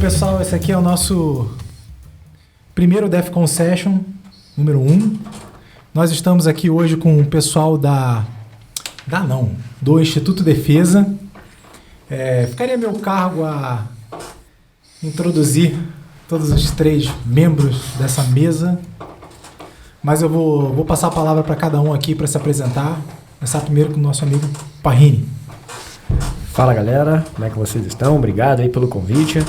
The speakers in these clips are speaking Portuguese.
pessoal, esse aqui é o nosso primeiro DEFCON Session, número 1. Nós estamos aqui hoje com o pessoal do Instituto Defesa. Ficaria meu cargo a introduzir todos os 3 membros dessa mesa, mas eu vou passar a palavra para cada um aqui para se apresentar. Começar primeiro com o nosso amigo Parrini. Fala galera, como é que vocês estão? Obrigado aí pelo convite.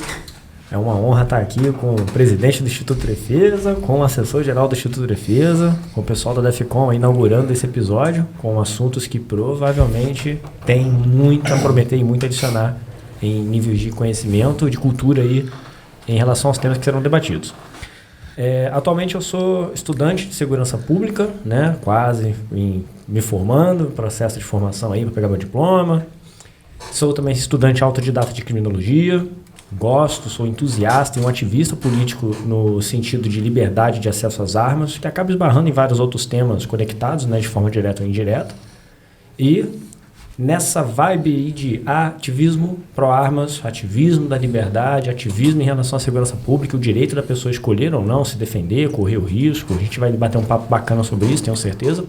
É uma honra estar aqui com o presidente do Instituto Defesa, com o assessor-geral do Instituto Defesa, com o pessoal da DEFCON inaugurando esse episódio, com assuntos que provavelmente tem muito a prometer e muito a adicionar em níveis de conhecimento, de cultura aí, em relação aos temas que serão debatidos. Atualmente eu sou estudante de segurança pública, né? Quase me formando, processo de formação aí para pegar meu diploma. Sou também estudante autodidata de criminologia, sou entusiasta e um ativista político no sentido de liberdade de acesso às armas, que acaba esbarrando em vários outros temas conectados, né, de forma direta ou indireta. E nessa vibe aí de ativismo pró-armas, ativismo da liberdade, ativismo em relação à segurança pública, o direito da pessoa escolher ou não se defender, correr o risco, a gente vai bater um papo bacana sobre isso, tenho certeza.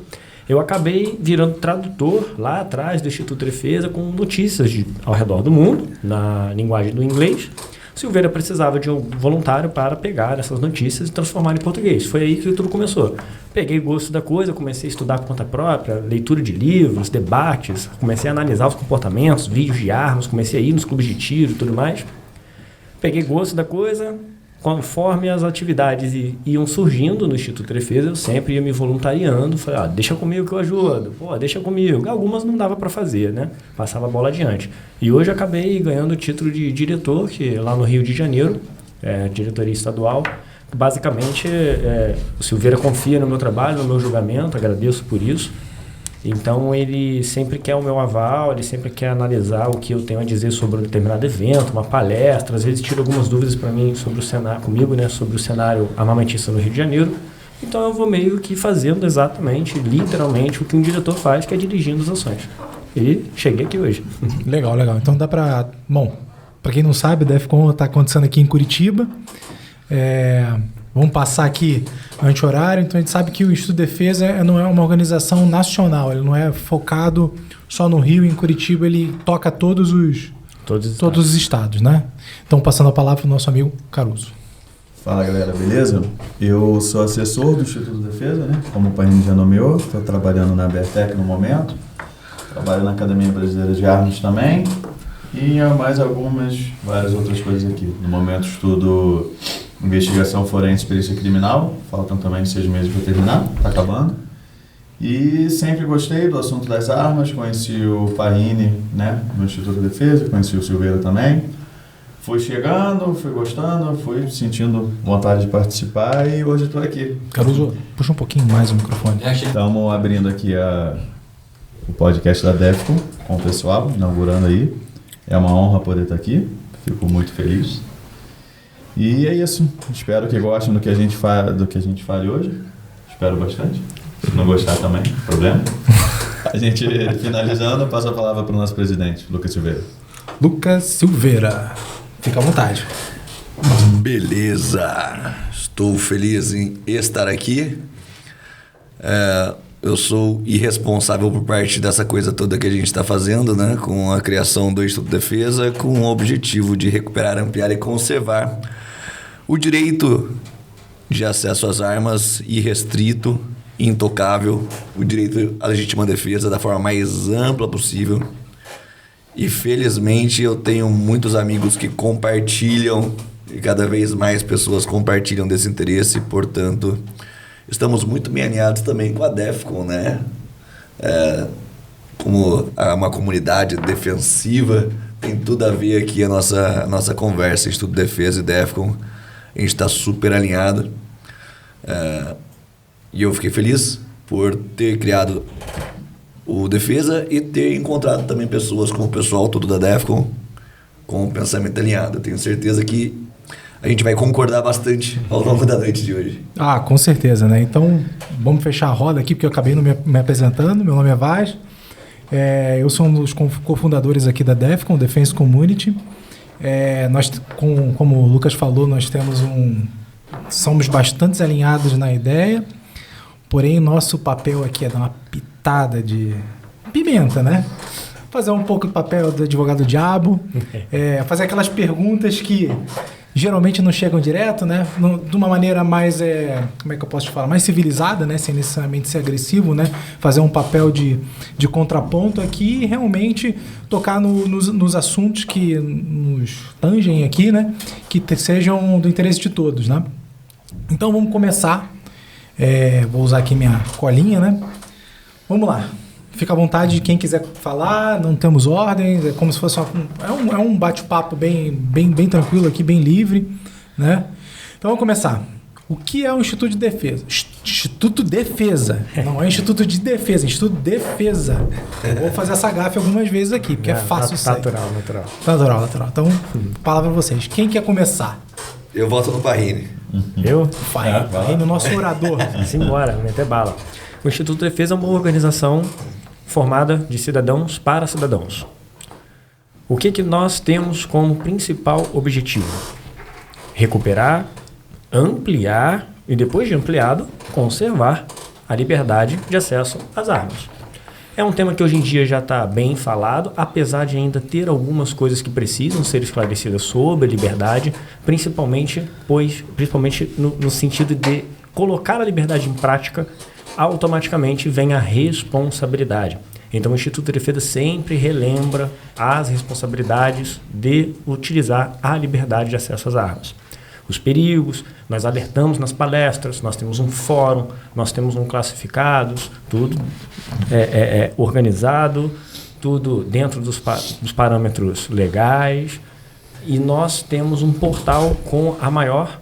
Eu acabei virando tradutor lá atrás do Instituto Defesa com notícias ao redor do mundo, na linguagem do inglês. Silveira precisava de um voluntário para pegar essas notícias e transformar em português. Foi aí que tudo começou. Peguei gosto da coisa, comecei a estudar por conta própria, leitura de livros, debates, comecei a analisar os comportamentos, vídeos de armas, comecei a ir nos clubes de tiro e tudo mais. Peguei gosto da coisa. Conforme as atividades iam surgindo no Instituto Defesa, eu sempre ia me voluntariando. Falei, deixa comigo que eu ajudo. Deixa comigo. Algumas não dava para fazer, né? Passava a bola adiante. E hoje acabei ganhando o título de diretor, que lá no Rio de Janeiro, diretoria estadual. Basicamente, o Silveira confia no meu trabalho, no meu julgamento, agradeço por isso. Então, ele sempre quer o meu aval, ele sempre quer analisar o que eu tenho a dizer sobre um determinado evento, uma palestra. Às vezes, tira algumas dúvidas para mim sobre o cenário, comigo, né, sobre o cenário armamentista no Rio de Janeiro. Então, eu vou meio que fazendo exatamente, literalmente, o que um diretor faz, que é dirigindo as ações. E cheguei aqui hoje. Legal. Então, dá para... Bom, para quem não sabe, a DEFCON está acontecendo aqui em Curitiba. Vamos passar aqui anti-horário, então a gente sabe que o Instituto Defesa não é uma organização nacional, ele não é focado só no Rio e em Curitiba, ele toca todos os estados, né? Então, passando a palavra para o nosso amigo Caruso. Fala galera, beleza? Eu sou assessor do Instituto Defesa, né? Como o Parrini já nomeou, estou trabalhando na BERTEC no momento, trabalho na Academia Brasileira de Armas também e mais várias outras coisas aqui. No momento estudo investigação forense e perícia criminal, faltam também 6 meses para terminar, está acabando. E sempre gostei do assunto das armas, conheci o Parrini, né, no Instituto de Defesa, conheci o Silveira também. Fui chegando, fui gostando, fui sentindo vontade de participar e hoje estou aqui. Caruso, puxa um pouquinho mais o microfone. Estamos abrindo aqui o podcast da DEFCON com o pessoal, inaugurando aí. É uma honra poder estar aqui, fico muito feliz. E é isso. Espero que gostem do que a gente fale hoje. Espero bastante. Se não gostar também, problema. A gente, finalizando, passa a palavra para o nosso presidente, Lucas Silveira. Lucas Silveira. Fica à vontade. Beleza. Estou feliz em estar aqui. Eu sou irresponsável por parte dessa coisa toda que a gente está fazendo, né? Com a criação do Instituto Defesa, com o objetivo de recuperar, ampliar e conservar o direito de acesso às armas irrestrito, intocável, o direito à legítima defesa da forma mais ampla possível. E felizmente eu tenho muitos amigos que compartilham, e cada vez mais pessoas compartilham desse interesse, portanto, estamos muito bem alinhados também com a DEFCON, né? Como uma comunidade defensiva, tem tudo a ver aqui a nossa conversa, Instituto Defesa e DEFCON. A gente está super alinhado. E eu fiquei feliz por ter criado o Defesa e ter encontrado também pessoas como o pessoal todo da DEFCON com o pensamento alinhado. Eu tenho certeza que a gente vai concordar bastante ao longo da noite de hoje. Com certeza, né? Então, vamos fechar a roda aqui, porque eu acabei não me apresentando. Meu nome é Vaz. Eu sou um dos cofundadores aqui da DEFCON, Defense Community. Como o Lucas falou, nós somos bastante alinhados na ideia, porém nosso papel aqui é dar uma pitada de pimenta, né? Fazer um pouco do papel do advogado diabo, fazer aquelas perguntas que geralmente não chegam direto, né? De uma maneira mais, como é que eu posso te falar? Mais civilizada, né? Sem necessariamente ser agressivo, né? Fazer um papel de contraponto aqui e realmente tocar nos assuntos que nos tangem aqui, né? Que sejam do interesse de todos, né? Então vamos começar. Vou usar aqui minha colinha, né? Vamos lá. Fica à vontade, quem quiser falar, não temos ordens, é como se fosse um bate-papo bem tranquilo aqui, bem livre, né? Então vamos começar. O que é o Instituto de Defesa? Instituto Defesa, não é Instituto de Defesa, Instituto Defesa. Eu vou fazer essa gafe algumas vezes aqui, porque é fácil isso aí. Natural. Então, palavra para vocês. Quem quer começar? Eu voto no Parrini. Eu? Parrini, nosso orador. Simbora, meter bala. O Instituto de Defesa é uma organização formada de cidadãos para cidadãos. O que nós temos como principal objetivo? Recuperar, ampliar e, depois de ampliado, conservar a liberdade de acesso às armas. É um tema que hoje em dia já está bem falado, apesar de ainda ter algumas coisas que precisam ser esclarecidas sobre a liberdade, principalmente no sentido de colocar a liberdade em prática. Automaticamente vem a responsabilidade. Então o Instituto de Defesa sempre relembra as responsabilidades de utilizar a liberdade de acesso às armas. Os perigos, nós alertamos nas palestras, nós temos um fórum, nós temos um classificados, tudo organizado, tudo dentro dos parâmetros legais, e nós temos um portal com a maior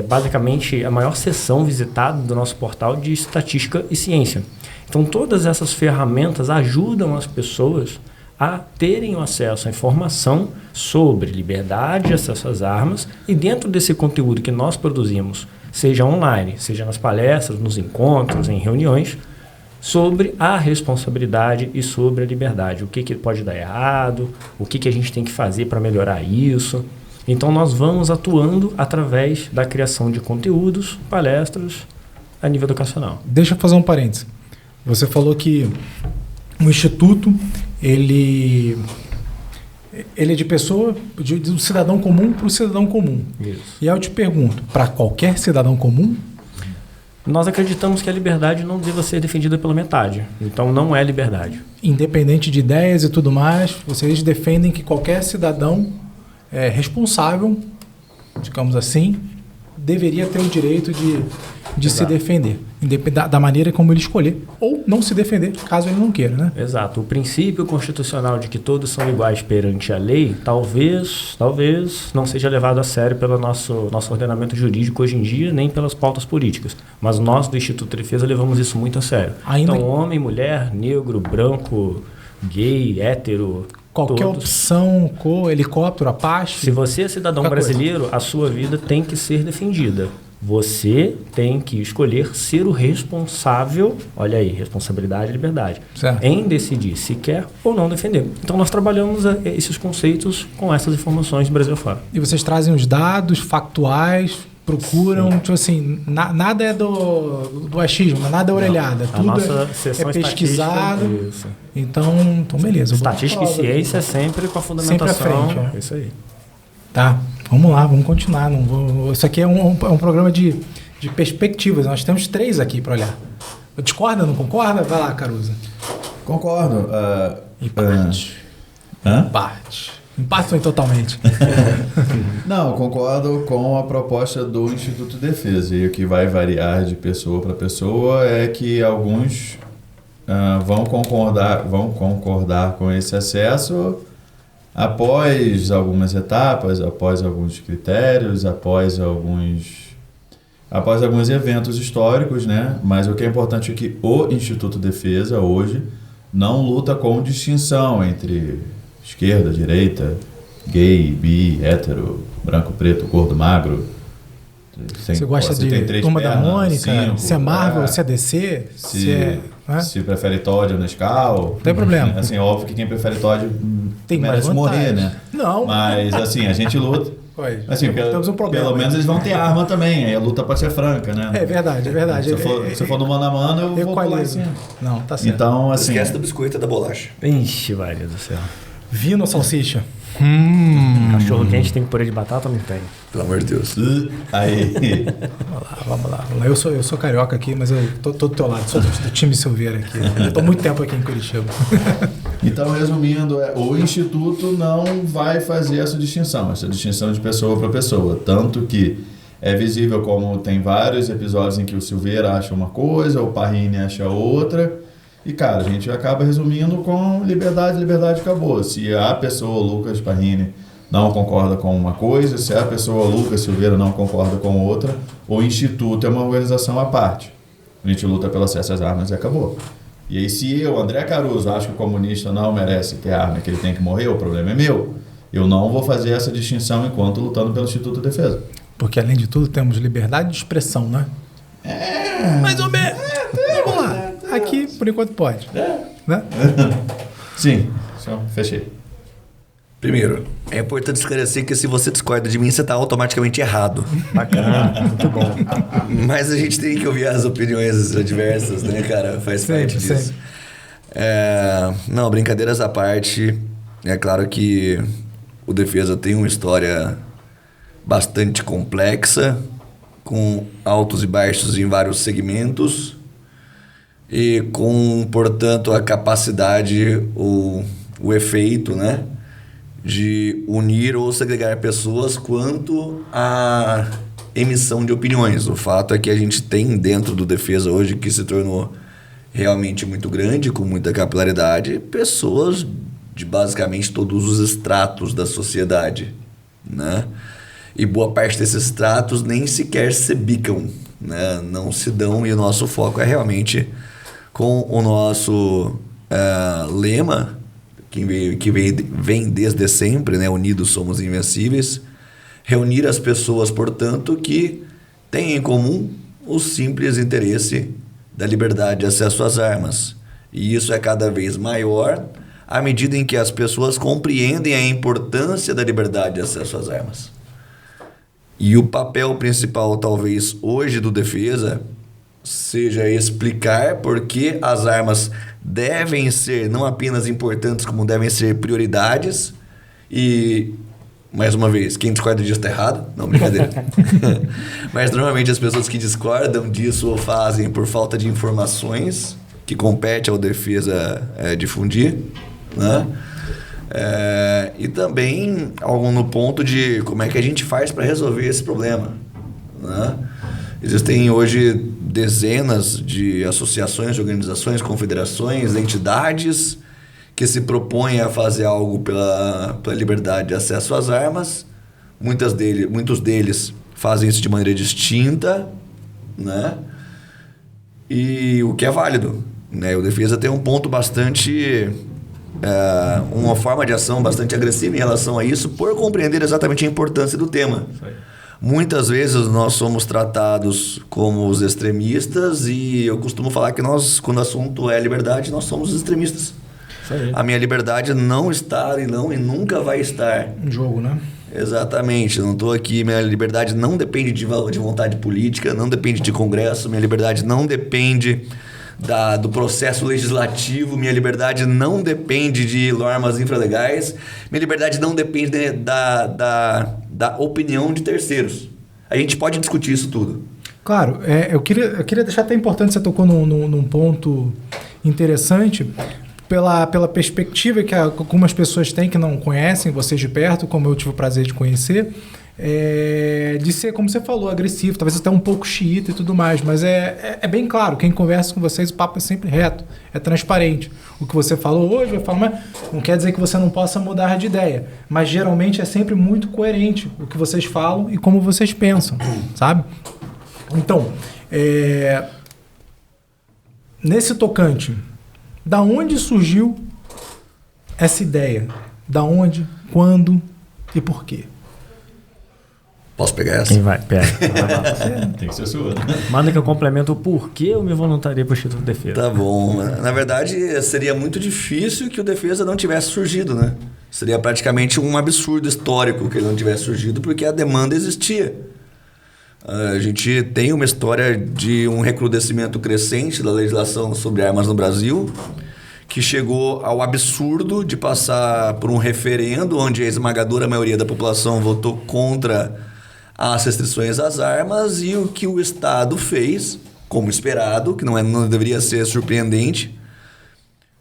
basicamente a maior seção visitada do nosso portal de estatística e ciência. Então, todas essas ferramentas ajudam as pessoas a terem acesso à informação sobre liberdade de acesso às armas, e dentro desse conteúdo que nós produzimos, seja online, seja nas palestras, nos encontros, em reuniões, sobre a responsabilidade e sobre a liberdade. O que pode dar errado, o que a gente tem que fazer para melhorar isso. Então, nós vamos atuando através da criação de conteúdos, palestras, a nível educacional. Deixa eu fazer um parênteses. Você falou que o Instituto, ele é de pessoa, do cidadão comum para o cidadão comum. Isso. E aí eu te pergunto, para qualquer cidadão comum? Nós acreditamos que a liberdade não deva ser defendida pela metade. Então, não é liberdade. Independente de ideias e tudo mais, vocês defendem que qualquer cidadão responsável, digamos assim, deveria ter o direito de se defender, independente da maneira como ele escolher, ou não se defender, caso ele não queira, né? Exato. O princípio constitucional de que todos são iguais perante a lei, talvez não seja levado a sério pelo nosso ordenamento jurídico hoje em dia, nem pelas pautas políticas. Mas nós, do Instituto de Defesa, levamos isso muito a sério. Então, homem, mulher, negro, branco, gay, hétero... Qualquer opção, helicóptero, Apache... Se você é cidadão brasileiro, a sua vida tem que ser defendida. Você tem que escolher ser o responsável, olha aí, responsabilidade e liberdade, certo, em decidir se quer ou não defender. Então, nós trabalhamos esses conceitos com essas informações do Brasil fora. E vocês trazem os dados factuais, procuram, tipo assim, nada é do achismo, nada é orelhada, tudo é pesquisado. Então, beleza. Estatística e ciência sempre com a fundamentação. Sempre à frente. Isso aí. Tá, vamos lá, vamos continuar. Isso aqui é um programa de perspectivas. Nós temos 3 aqui para olhar. Discorda, não concorda? Vai lá, Caruza. Concordo. Empate totalmente. Não, concordo com a proposta do Instituto de Defesa. E o que vai variar de pessoa para pessoa é que alguns vão concordar com esse acesso após algumas etapas, após alguns critérios, após alguns eventos históricos, né? Mas o que é importante é que o Instituto de Defesa hoje não luta com distinção entre esquerda, direita, gay, bi, hétero, branco, preto, gordo, magro. Você gosta de Turma da Mônica, se é Marvel, se é DC, se prefere Todd ou Nescau. Não tem problema. Assim, óbvio que quem prefere Todd tem merece mais morrer, né? Não. Mas, assim, a gente luta. Oi, Assim, temos um problema. pelo menos eles vão ter arma também. Aí a luta pode ser franca, né? É verdade, é verdade. Se for no mano a mano, eu vou pular em cima. Não, tá certo. Então, assim... Esquece do biscoito e da bolacha. Ixi, Maria do céu. Vino ou salsicha? Cachorro quente tem purê de batata ou não tem? Pelo amor de Deus. Aí... Vamos lá. Eu sou carioca aqui, mas eu tô do teu lado. Sou do time Silveira aqui. Eu tô muito tempo aqui em Curitiba. Então, resumindo, o Instituto não vai fazer essa distinção de pessoa para pessoa. Tanto que é visível como tem vários episódios em que o Silveira acha uma coisa, o Parrini acha outra. E, cara, a gente acaba resumindo com liberdade, acabou. Se a pessoa, Lucas Parrini, não concorda com uma coisa, se a pessoa, Lucas Silveira, não concorda com outra, o Instituto é uma organização à parte. A gente luta pelo acesso às armas e acabou. E aí, se eu, André Caruso, acho que o comunista não merece ter arma, que ele tem que morrer, o problema é meu. Eu não vou fazer essa distinção enquanto lutando pelo Instituto de Defesa. Porque, além de tudo, temos liberdade de expressão, né? Mais ou menos. Vamos lá. Aqui, por enquanto, pode. Né? Sim, só fechei. Primeiro, é importante esclarecer que se você discorda de mim, você está automaticamente errado. Bacana, muito bom. Mas a gente tem que ouvir as opiniões adversas, né, cara? Faz parte disso. Não, brincadeiras à parte, é claro que o Defesa tem uma história bastante complexa, com altos e baixos em vários segmentos e com, portanto, a capacidade, o efeito, né, de unir ou segregar pessoas quanto à emissão de opiniões. O fato é que a gente tem dentro do Defesa hoje, que se tornou realmente muito grande, com muita capilaridade, pessoas de basicamente todos os estratos da sociedade, né? E boa parte desses estratos nem sequer se bicam, né? Não se dão, e o nosso foco é realmente com o nosso lema, que vem desde sempre, né? Unidos somos invencíveis. Reunir as pessoas, portanto, que têm em comum o simples interesse da liberdade de acesso às armas. E isso é cada vez maior à medida em que as pessoas compreendem a importância da liberdade de acesso às armas. E o papel principal, talvez, hoje do Defesa seja explicar por que as armas devem ser não apenas importantes, como devem ser prioridades. E, mais uma vez, quem discorda disso está errado. Não, brincadeira. Mas, normalmente, as pessoas que discordam disso o fazem por falta de informações, que compete ao Defesa difundir, né? E também algo no ponto de como é que a gente faz para resolver esse problema, né? Existem hoje dezenas de associações, de organizações, confederações, entidades que se propõem a fazer algo pela liberdade de acesso às armas. Muitos deles fazem isso de maneira distinta, né? E o que é válido, né? O Defesa tem um ponto bastante... uma forma de ação bastante agressiva em relação a isso, por compreender exatamente a importância do tema. Muitas vezes nós somos tratados como os extremistas, e eu costumo falar que nós, quando o assunto é liberdade, nós somos os extremistas. A minha liberdade não está e nunca vai estar em jogo, né? Exatamente, não estou aqui. Minha liberdade não depende de vontade política, não depende de Congresso, minha liberdade não depende do processo legislativo, minha liberdade não depende de normas infralegais, minha liberdade não depende da opinião de terceiros. A gente pode discutir isso tudo. Claro, eu queria deixar até importante, você tocou num ponto interessante, pela perspectiva que algumas pessoas têm que não conhecem vocês de perto, como eu tive o prazer de conhecer, de ser, como você falou, agressivo, talvez até um pouco xiita e tudo mais, mas é bem claro, quem conversa com vocês, o papo é sempre reto, é transparente. O que você falou hoje, eu falo, mas não quer dizer que você não possa mudar de ideia, mas geralmente é sempre muito coerente o que vocês falam e como vocês pensam, sabe? Então, nesse tocante, da onde surgiu essa ideia? Da onde, quando e por quê? Posso pegar essa? Quem vai? Pega. Tem que ser sua. Manda que eu complemento o porquê eu me voluntariei para o Instituto de Defesa. Tá bom. Na verdade, seria muito difícil que o Defesa não tivesse surgido, né? Seria praticamente um absurdo histórico que ele não tivesse surgido, porque a demanda existia. A gente tem uma história de um recrudescimento crescente da legislação sobre armas no Brasil, que chegou ao absurdo de passar por um referendo onde a esmagadora maioria da população votou contra as restrições às armas, e o que o Estado fez, como esperado, que não deveria ser surpreendente,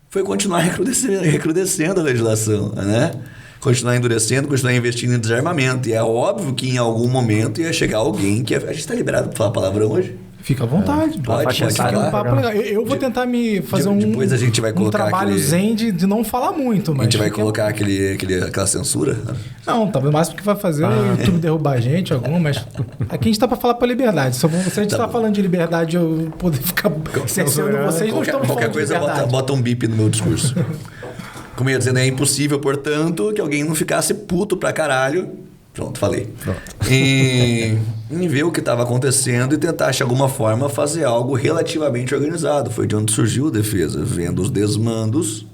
foi continuar recrudescendo a legislação, né? Continuar endurecendo, continuar investindo em desarmamento. E é óbvio que em algum momento ia chegar alguém que... A gente está liberado para falar palavrão hoje? Fica à vontade. Pode falar. Um papo legal. Eu vou tentar me fazer Depois a gente vai colocar trabalho zen de não falar muito. Mas a gente vai colocar aquela censura? Não, talvez mais porque vai fazer o YouTube derrubar a gente, mas aqui a gente tá pra falar pra liberdade. Se a gente tá falando de liberdade, eu poder ficar cerceando vocês, não estamos falando qualquer de coisa, liberdade. bota um bip no meu discurso. Como eu ia dizendo, é impossível, portanto, que alguém não ficasse puto pra caralho. Pronto, falei. Em ver o que estava acontecendo e tentar, de alguma forma, fazer algo relativamente organizado. Foi de onde surgiu a defesa, vendo os desmandos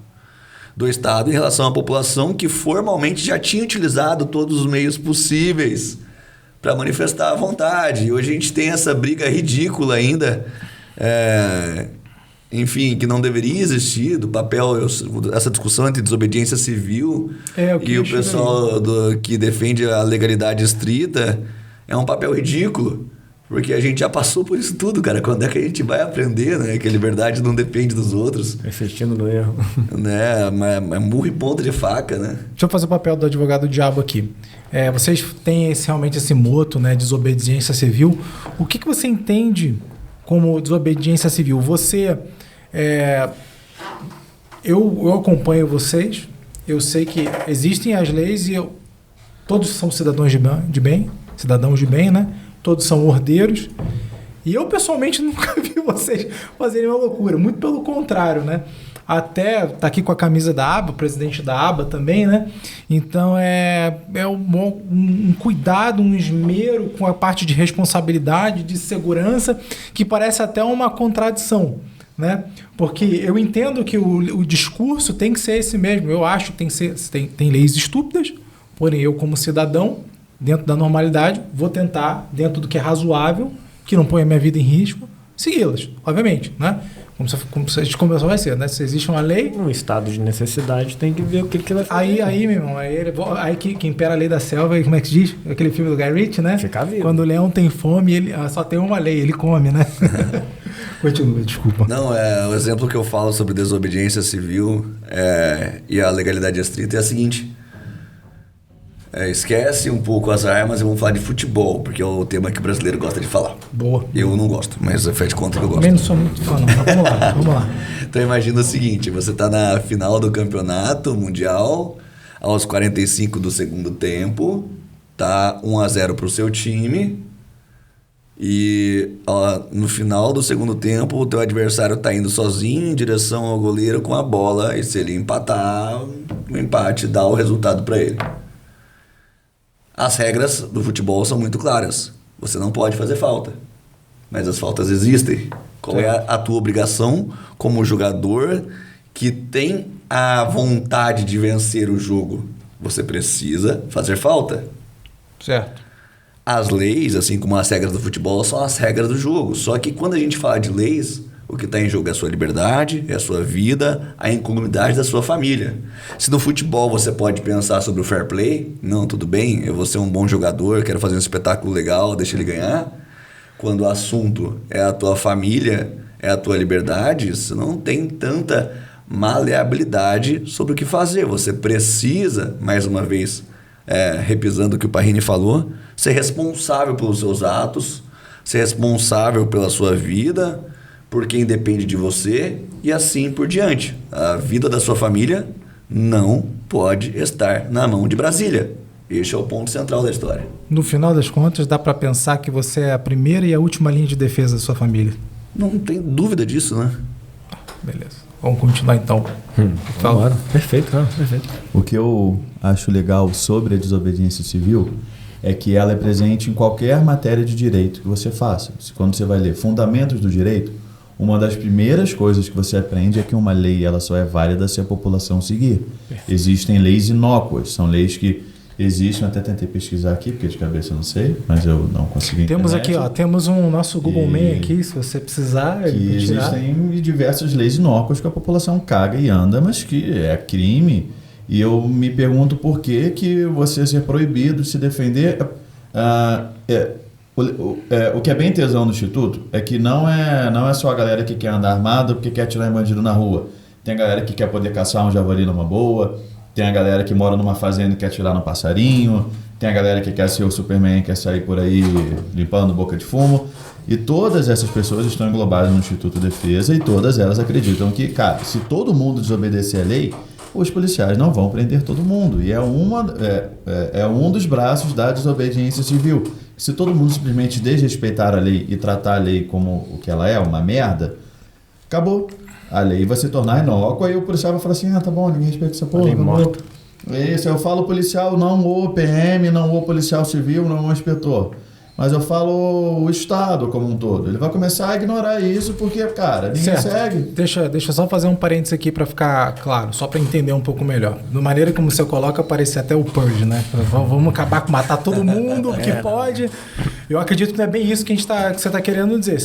do Estado em relação à população que formalmente já tinha utilizado todos os meios possíveis para manifestar a vontade. E hoje a gente tem essa briga ridícula ainda, enfim, que não deveria existir, do papel, essa discussão entre desobediência civil e o pessoal que defende a legalidade estrita, é um papel ridículo, porque a gente já passou por isso tudo, cara. Quando é que a gente vai aprender, né? Que a liberdade não depende dos outros. Insistindo no erro. Né? É murro e ponta de faca, né? Deixa eu fazer o papel do advogado diabo aqui. Vocês têm realmente esse moto, né? Desobediência civil. O que você entende como desobediência civil? Eu acompanho vocês, eu sei que existem as leis e todos são cidadãos de bem, né? Todos são ordeiros. E eu pessoalmente nunca vi vocês fazerem uma loucura, muito pelo contrário, né? Até tá aqui com a camisa da ABA, presidente da ABA também, né? Então é um cuidado, um esmero com a parte de responsabilidade, de segurança, que parece até uma contradição, né? Porque eu entendo que o discurso tem que ser esse mesmo. Eu acho que tem leis estúpidas, porém eu, como cidadão, dentro da normalidade, vou tentar, dentro do que é razoável, que não ponha a minha vida em risco, segui-las, obviamente, né? Como a gente conversou, vai ser, né? Se existe uma lei... Um estado de necessidade tem que ver o que vai fazer. Aí, meu irmão, aí que impera a lei da selva, como é que se diz? Aquele filme do Guy Ritchie, né? Ficar vivo. Quando o leão tem fome, ele só tem uma lei, ele come, né? Continua, desculpa. Não, o exemplo que eu falo sobre desobediência civil e a legalidade estrita é a seguinte... esquece um pouco as armas e vamos falar de futebol, porque é o tema que o brasileiro gosta de falar. Boa. Eu não gosto, mas é de conta que eu gosto. Também não sou muito fã, não. Mas vamos lá. Então imagina o seguinte, você está na final do campeonato mundial, aos 45 do segundo tempo, tá 1-0 para o seu time, e no final do segundo tempo o teu adversário está indo sozinho em direção ao goleiro com a bola, e se ele empatar, o empate dá o resultado para ele. As regras do futebol são muito claras. Você não pode fazer falta. Mas as faltas existem. Qual é a tua obrigação como jogador que tem a vontade de vencer o jogo? Você precisa fazer falta. Certo. As leis, assim como as regras do futebol, são as regras do jogo. Só que quando a gente fala de leis, o que está em jogo é a sua liberdade, é a sua vida, a incomunidade da sua família. Se no futebol você pode pensar sobre o fair play, não, tudo bem, eu vou ser um bom jogador, quero fazer um espetáculo legal, deixa ele ganhar. Quando o assunto é a tua família, é a tua liberdade, você não tem tanta maleabilidade sobre o que fazer. Você precisa, mais uma vez, repisando o que o Parrini falou, ser responsável pelos seus atos, ser responsável pela sua vida, por quem depende de você e assim por diante. A vida da sua família não pode estar na mão de Brasília. Este é o ponto central da história. No final das contas, dá para pensar que você é a primeira e a última linha de defesa da sua família. Não tem dúvida disso, né? Beleza. Vamos continuar então. Fala. Perfeito, perfeito. O que eu acho legal sobre a desobediência civil é que ela é presente em qualquer matéria de direito que você faça. Quando você vai ler Fundamentos do Direito, uma das primeiras coisas que você aprende é que uma lei ela só é válida se a população seguir. Existem leis inócuas, são leis que existem, até tentei pesquisar aqui, porque de cabeça eu não sei, mas eu não consegui. Temos aqui, ó, temos um nosso Google Man aqui, se você precisar. Que existem diversas leis inócuas que a população caga e anda, mas que é crime. E eu me pergunto por que você ser proibido de se defender. O que é bem tesão do Instituto é que não é só a galera que quer andar armada porque quer atirar em bandido na rua. Tem a galera que quer poder caçar um javali numa boa, tem a galera que mora numa fazenda e quer atirar no passarinho, tem a galera que quer ser o Superman e quer sair por aí limpando boca de fumo. E todas essas pessoas estão englobadas no Instituto Defesa e todas elas acreditam que, cara, se todo mundo desobedecer a lei, os policiais não vão prender todo mundo. E é um dos braços da desobediência civil. Se todo mundo simplesmente desrespeitar a lei e tratar a lei como o que ela é, uma merda, acabou. A lei vai se tornar inócua e o policial vai falar assim, tá bom, ninguém respeita essa porra. Isso, eu falo policial, não o PM, não o policial civil, não o inspetor. Mas eu falo o Estado como um todo. Ele vai começar a ignorar isso porque, cara, ninguém segue. Deixa eu só fazer um parênteses aqui para ficar claro, só para entender um pouco melhor. Da maneira como você coloca, parece até o Purge, né? Vamos acabar com matar todo mundo que pode. Eu acredito que não é bem isso que você está querendo dizer.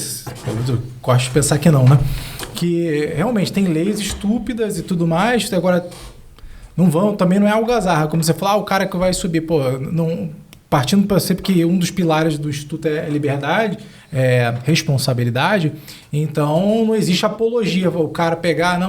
Eu gosto de pensar que não, né? Que realmente tem leis estúpidas e tudo mais, agora também não é algazarra, como você falou, o cara que vai subir, partindo para sempre que um dos pilares do Instituto é liberdade, responsabilidade, então não existe apologia, o cara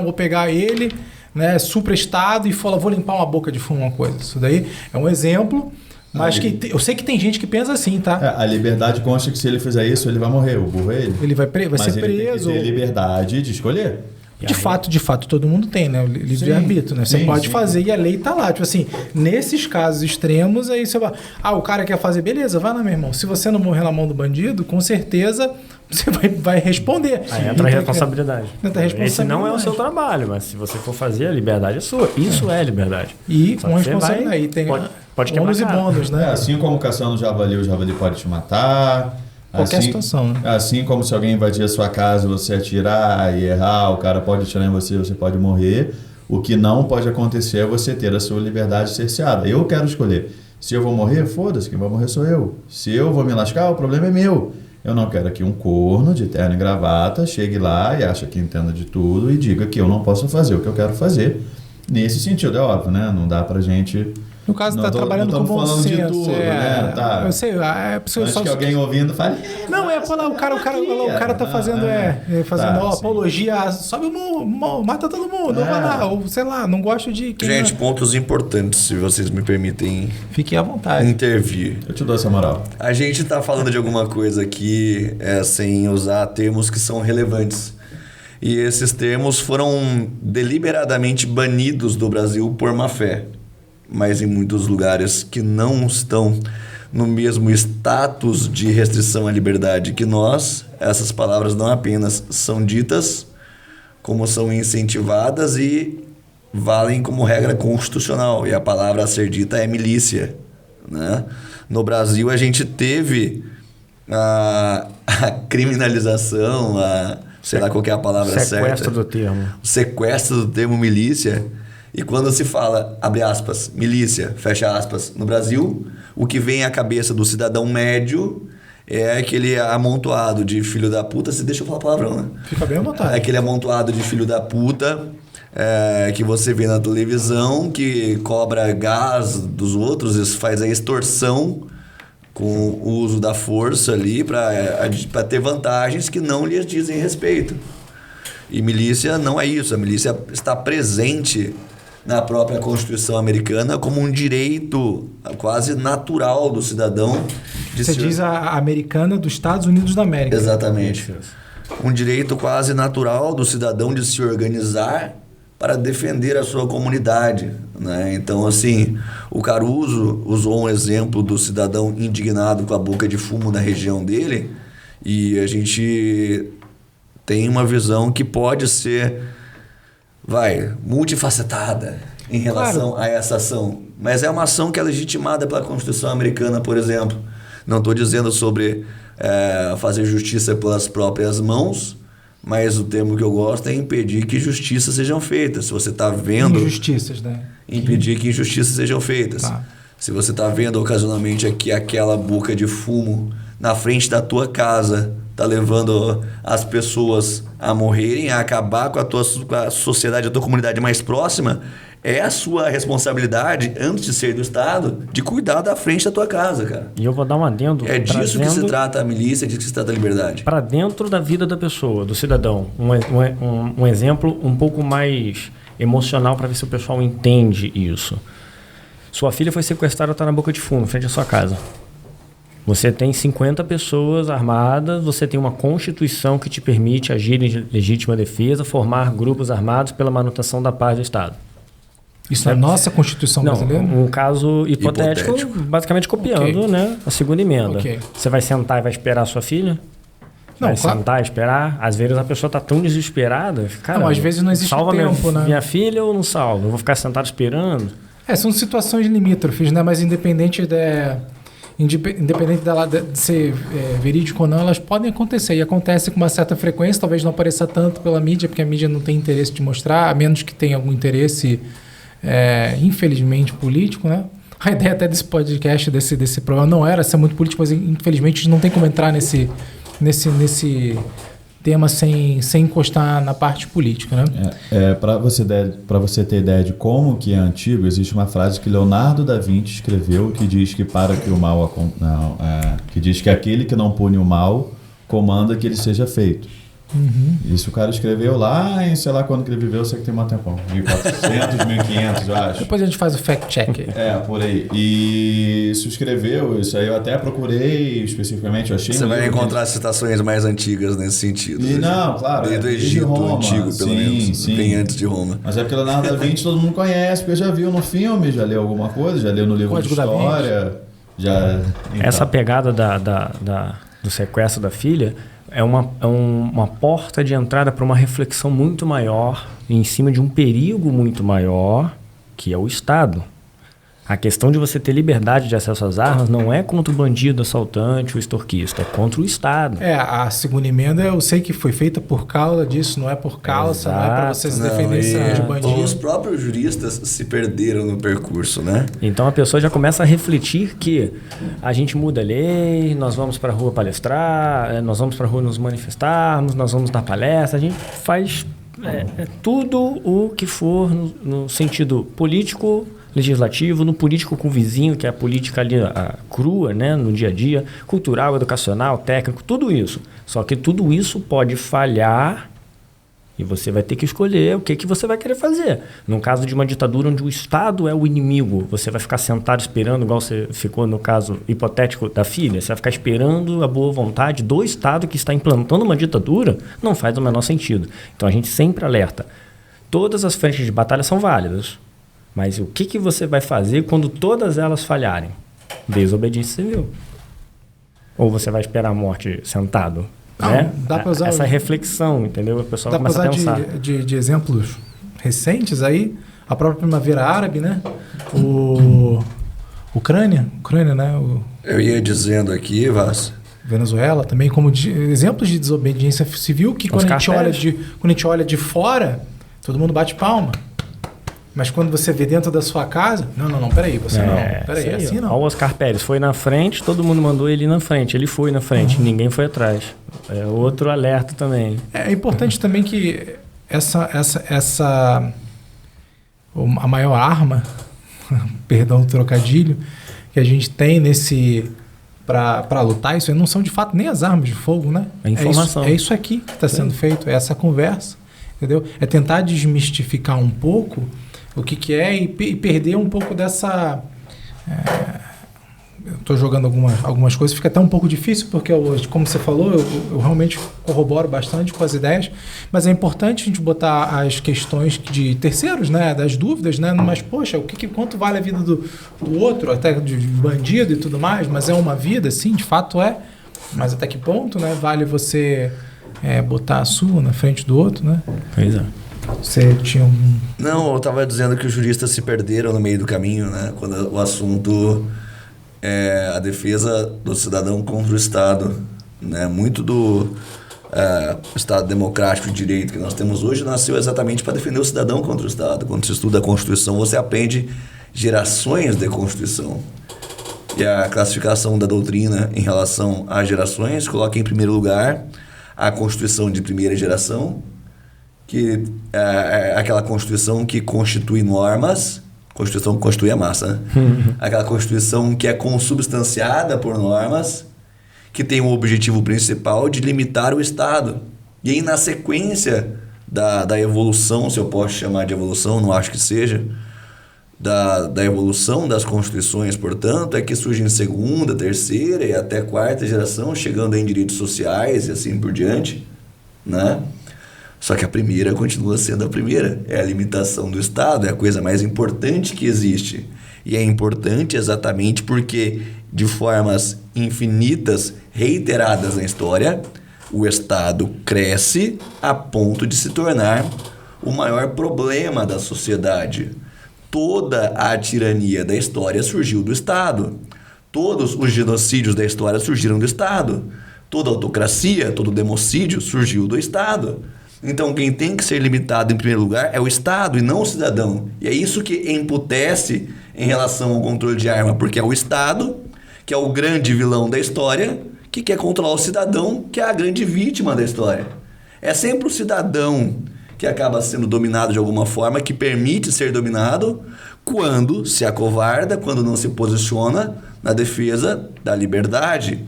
vou pegar ele, né, supra-estado e falar, vou limpar uma boca de fumo, uma coisa. Isso daí é um exemplo, mas eu sei que tem gente que pensa assim, tá? A liberdade consta que se ele fizer isso, ele vai morrer, o burro é ele. Ele vai ser preso. Ele tem que ter liberdade de escolher. De fato, todo mundo tem, né? O livre-arbítrio, né? Você pode fazer e a lei tá lá. Tipo assim, nesses casos extremos, aí você vai... o cara quer fazer, beleza, vai lá, meu irmão. Se você não morrer na mão do bandido, com certeza você vai responder. Aí entra a responsabilidade. Esse não é o seu trabalho, mas se você for fazer, a liberdade é sua. Isso é liberdade. E com responsabilidade. Aí tem pode quebrar ônus e bônus, né? Assim como caçando o javali pode te matar... Qualquer situação, né? Assim como se alguém invadir a sua casa, você atirar e errar, o cara pode atirar em você pode morrer. O que não pode acontecer é você ter a sua liberdade cerceada. Eu quero escolher. Se eu vou morrer, foda-se, quem vai morrer sou eu. Se eu vou me lascar, o problema é meu. Eu não quero que um corno de terno e gravata chegue lá e ache que entenda de tudo e diga que eu não posso fazer o que eu quero fazer. Nesse sentido, é óbvio, né? Não dá pra gente... No caso, está trabalhando com bom senso. De tudo, né? Tá. Eu sei, Antes que alguém ouvindo fale... Não, o cara tá fazendo, apologia, sobe o morro, mata todo mundo, vai lá, ou sei lá, não gosto de... Gente, pontos importantes, se vocês me permitem... Fiquem à vontade. Intervir. Eu te dou essa moral. A gente tá falando de alguma coisa aqui sem usar termos que são relevantes. E esses termos foram deliberadamente banidos do Brasil por má fé. Mas em muitos lugares que não estão no mesmo status de restrição à liberdade que nós, essas palavras não apenas são ditas, como são incentivadas e valem como regra constitucional. E a palavra a ser dita é milícia, né? No Brasil, a gente teve a criminalização, sei lá qual que é a palavra certa. Sequestro do termo. O sequestro do termo milícia. E quando se fala, abre aspas, milícia, fecha aspas, no Brasil, o que vem à cabeça do cidadão médio é aquele amontoado de filho da puta. Você deixa eu falar palavrão, né? Fica bem à vontade. É aquele amontoado de filho da puta que você vê na televisão, que cobra gás dos outros, isso faz a extorsão com o uso da força ali para ter vantagens que não lhes dizem respeito. E milícia não é isso. A milícia está presente na própria Constituição americana como um direito quase natural do cidadão. Você diz a americana dos Estados Unidos da América. Exatamente. Um direito quase natural do cidadão de se organizar para defender a sua comunidade, né? Então, assim, o Caruso usou um exemplo do cidadão indignado com a boca de fumo na região dele, e a gente tem uma visão que pode ser multifacetada em relação a essa ação. Mas é uma ação que é legitimada pela Constituição americana, por exemplo. Não estou dizendo sobre fazer justiça pelas próprias mãos, mas o termo que eu gosto é impedir que injustiças sejam feitas. Se você está vendo... Injustiças, né? Impedir que injustiças sejam feitas. Tá. Se você está vendo ocasionalmente aquela boca de fumo na frente da tua casa, está levando as pessoas a morrerem, a acabar com a sociedade, a tua comunidade mais próxima, é a sua responsabilidade, antes de ser do Estado, de cuidar da frente da tua casa, cara. E eu vou dar um adendo. É disso que se trata a milícia, é disso que se trata a liberdade. Para dentro da vida da pessoa, do cidadão. Um exemplo um pouco mais emocional para ver se o pessoal entende isso. Sua filha foi sequestrada, está na boca de fumo, frente à sua casa. Você tem 50 pessoas armadas, você tem uma Constituição que te permite agir em legítima defesa, formar grupos armados pela manutenção da paz do Estado. Isso é a nossa Constituição brasileira? Um caso hipotético. Basicamente copiando, né, a segunda emenda. Ok. Você vai sentar e vai esperar a sua filha? Não, Vai claro. sentar e esperar? Às vezes a pessoa está tão desesperada. Cara, Não, às vezes não existe salva tempo, né? minha filha ou não salva? Eu vou ficar sentado esperando? São situações limítrofes, né? Mas independente dela de ser verídico ou não, elas podem acontecer. E acontece com uma certa frequência, talvez não apareça tanto pela mídia, porque a mídia não tem interesse de mostrar, a menos que tenha algum interesse, infelizmente, político, né? A ideia até desse podcast, desse programa, não era ser muito político, mas infelizmente a gente não tem como entrar nesse tema sem encostar na parte política, né? Para você ter ideia de como que é antigo, existe uma frase que Leonardo da Vinci escreveu que diz que que diz que aquele que não pune o mal comanda que ele seja feito. Uhum. Isso o cara escreveu lá em, sei lá quando que ele viveu, eu sei que tem um tempão, 1400, 1500, eu acho. Depois a gente faz o fact-check. Por aí. E isso escreveu, isso aí eu até procurei especificamente, eu achei... Você vai encontrar citações mais antigas nesse sentido. Claro. Desde o Egito Roma, antigo, pelo menos. Bem antes de Roma. Mas é porque Leonardo da Vinci todo mundo conhece, porque já viu no filme, já leu alguma coisa, já leu no livro Código de história. Então. Essa pegada do sequestro da filha é uma porta de entrada para uma reflexão muito maior em cima de um perigo muito maior, que é o Estado. A questão de você ter liberdade de acesso às armas não é contra o bandido, assaltante, o extorquista, é contra o Estado. A segunda emenda eu sei que foi feita por causa disso, não é por causa, não é para você se defender de bandido. Os próprios juristas se perderam no percurso, né? Então a pessoa já começa a refletir que a gente muda a lei, nós vamos para a rua palestrar, nós vamos para a rua nos manifestarmos, nós vamos dar palestra, a gente faz tudo o que for no sentido político, legislativo, no político com o vizinho, que é a política ali crua, né, no dia a dia, cultural, educacional, técnico, tudo isso. Só que tudo isso pode falhar e você vai ter que escolher o que você vai querer fazer. No caso de uma ditadura onde o Estado é o inimigo, você vai ficar sentado esperando, igual você ficou no caso hipotético da filha, você vai ficar esperando a boa vontade do Estado que está implantando uma ditadura, não faz o menor sentido. Então a gente sempre alerta. Todas as frentes de batalha são válidas. Mas o que você vai fazer quando todas elas falharem? Desobediência civil. Ou você vai esperar a morte sentado? Não, né? dá para usar essa reflexão, entendeu? O pessoal dá começa a pensar. De exemplos recentes a própria Primavera Árabe, né? Ucrânia, né? Eu ia dizendo aqui, Vaz. Venezuela também, como exemplos de desobediência civil que quando a gente olha de fora, todo mundo bate palma. Mas quando você vê dentro da sua casa... Não, peraí, você não. Peraí, assim não. O Oscar Pérez foi na frente, todo mundo mandou ele ir na frente. Ele foi na frente, ninguém foi atrás. É outro alerta também. É importante também que a maior arma, perdão o trocadilho, que a gente tem para lutar isso, não são de fato nem as armas de fogo, né? É informação. É isso aqui que está sendo feito, é essa conversa, entendeu? É tentar desmistificar um pouco o que é e perder um pouco dessa... eu estou jogando algumas coisas, fica até um pouco difícil, porque hoje, como você falou, eu realmente corroboro bastante com as ideias, mas é importante a gente botar as questões de terceiros, né, das dúvidas, né, mas, poxa, quanto vale a vida do outro, até de bandido e tudo mais, mas é uma vida, sim, de fato é, mas até que ponto, né, vale você botar a sua na frente do outro, né? Pois é. Você tinha Não, eu estava dizendo que os juristas se perderam no meio do caminho, né? Quando o assunto é a defesa do cidadão contra o Estado, né? Muito o Estado democrático de direito que nós temos hoje nasceu exatamente para defender o cidadão contra o Estado. Quando você estuda a Constituição, você aprende gerações de Constituição. E a classificação da doutrina em relação às gerações coloca em primeiro lugar a Constituição de primeira geração, que é aquela Constituição que constitui normas. Constituição constitui a massa, né? Aquela Constituição que é consubstanciada por normas, que tem o objetivo principal de limitar o Estado. E aí, na sequência da evolução, se eu posso chamar de evolução, não acho que seja, da evolução das constituições, portanto, é que surgem segunda, terceira e até quarta geração, chegando em direitos sociais e assim por diante, né? Só que a primeira continua sendo a primeira. É a limitação do Estado, é a coisa mais importante que existe. E é importante exatamente porque, de formas infinitas, reiteradas na história, o Estado cresce a ponto de se tornar o maior problema da sociedade. Toda a tirania da história surgiu do Estado. Todos os genocídios da história surgiram do Estado. Toda autocracia, todo democídio surgiu do Estado. Então, quem tem que ser limitado em primeiro lugar é o Estado e não o cidadão. E é isso que emputece em relação ao controle de arma, porque é o Estado, que é o grande vilão da história, que quer controlar o cidadão, que é a grande vítima da história. É sempre o cidadão que acaba sendo dominado de alguma forma, que permite ser dominado quando se acovarda, quando não se posiciona na defesa da liberdade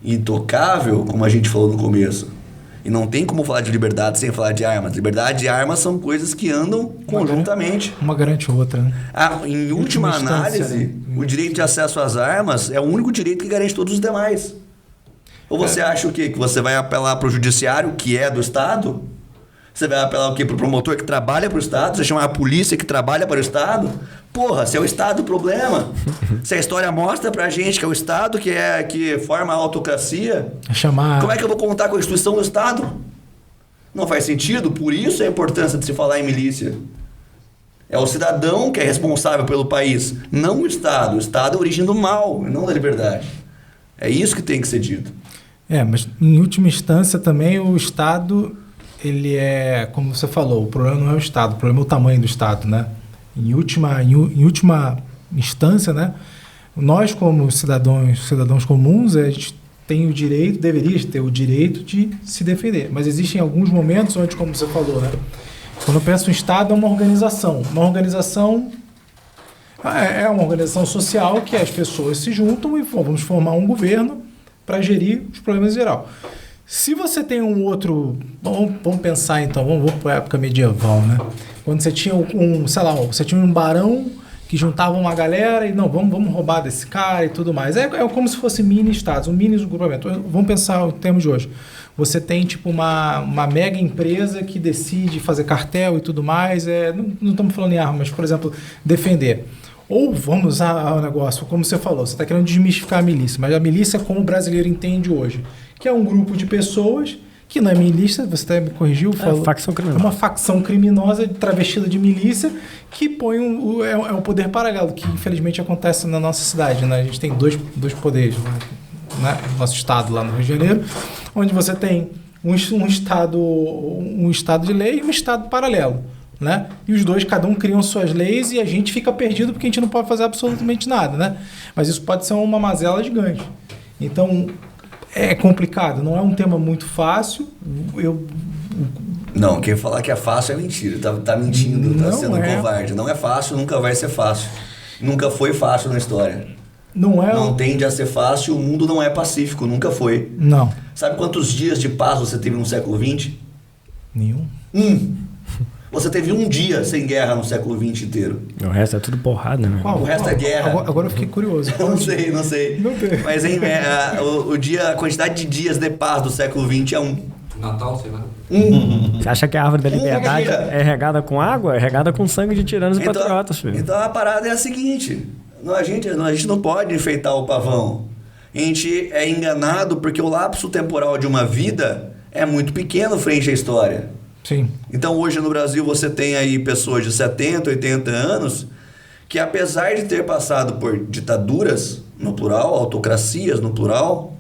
intocável, como a gente falou no começo. E não tem como falar de liberdade sem falar de armas. Liberdade e armas são coisas que andam conjuntamente. Uma garante a outra, né? Em última análise, né? O direito de acesso às armas é o único direito que garante todos os demais. Ou você acha o quê? Que você vai apelar para o judiciário, que é do Estado? Você vai apelar o quê? Para o promotor que trabalha para o Estado? Você chama a polícia que trabalha para o Estado? Porra, se é o Estado o problema. Se a história mostra pra gente que é o Estado que forma a autocracia, como é que eu vou contar com a instituição do Estado? Não faz sentido, por isso a importância de se falar em milícia. É o cidadão que é responsável pelo país, não o Estado. O Estado é a origem do mal, não da liberdade. É isso que tem que ser dito. Mas em última instância também o Estado, ele é, como você falou, o problema não é o Estado, o problema é o tamanho do Estado, né? Em última instância, né, nós como cidadãos comuns, a gente tem o direito, deveria ter o direito de se defender. Mas existem alguns momentos onde, como você falou, né, quando eu penso em Estado, é uma organização. Uma organização é uma organização social que as pessoas se juntam e vamos formar um governo para gerir os problemas em geral. Se você tem um outro... Vamos pensar então, vamos para a época medieval, né? Quando você tinha você tinha um barão que juntava uma galera e vamos roubar desse cara e tudo mais. É como se fosse mini-estados, um mini-grupamento. Vamos pensar o termo de hoje. Você tem tipo uma mega empresa que decide fazer cartel e tudo mais. Não estamos falando em armas, mas, por exemplo, defender. Ou vamos usar o negócio, como você falou, você está querendo desmistificar a milícia, mas a milícia como o brasileiro entende hoje, que é um grupo de pessoas que não é milícia, você até me corrigiu, falou, facção criminosa. É uma facção criminosa travestida de milícia que põe o poder paralelo, que infelizmente acontece na nossa cidade, né? A gente tem dois poderes, né? No nosso estado lá no Rio de Janeiro, onde você tem um estado de lei e um estado paralelo. Né? E os dois, cada um criam suas leis e a gente fica perdido porque a gente não pode fazer absolutamente nada, né? Mas isso pode ser uma mazela gigante. Então, é complicado, não é um tema muito fácil. Não, quem falar que é fácil é mentira, tá mentindo, tá sendo covarde. Não é fácil, nunca vai ser fácil. Nunca foi fácil na história. Não tende a ser fácil, o mundo não é pacífico, nunca foi. Não. Sabe quantos dias de paz você teve no século XX? Nenhum. Você teve um dia sem guerra no século XX inteiro. O resto é tudo porrada, né? O resto é guerra. Agora eu fiquei curioso. Não sei. Não tem. Mas a quantidade de dias de paz do século XX é um. Natal, sei lá. Você acha que a árvore da liberdade é regada com água? É regada com sangue de tiranos e patriotas, filho. Então a parada é a seguinte. A gente não pode enfeitar o pavão. A gente é enganado porque o lapso temporal de uma vida é muito pequeno frente à história. Sim. Então hoje no Brasil você tem aí pessoas de 70, 80 anos que, apesar de ter passado por ditaduras no plural, autocracias no plural,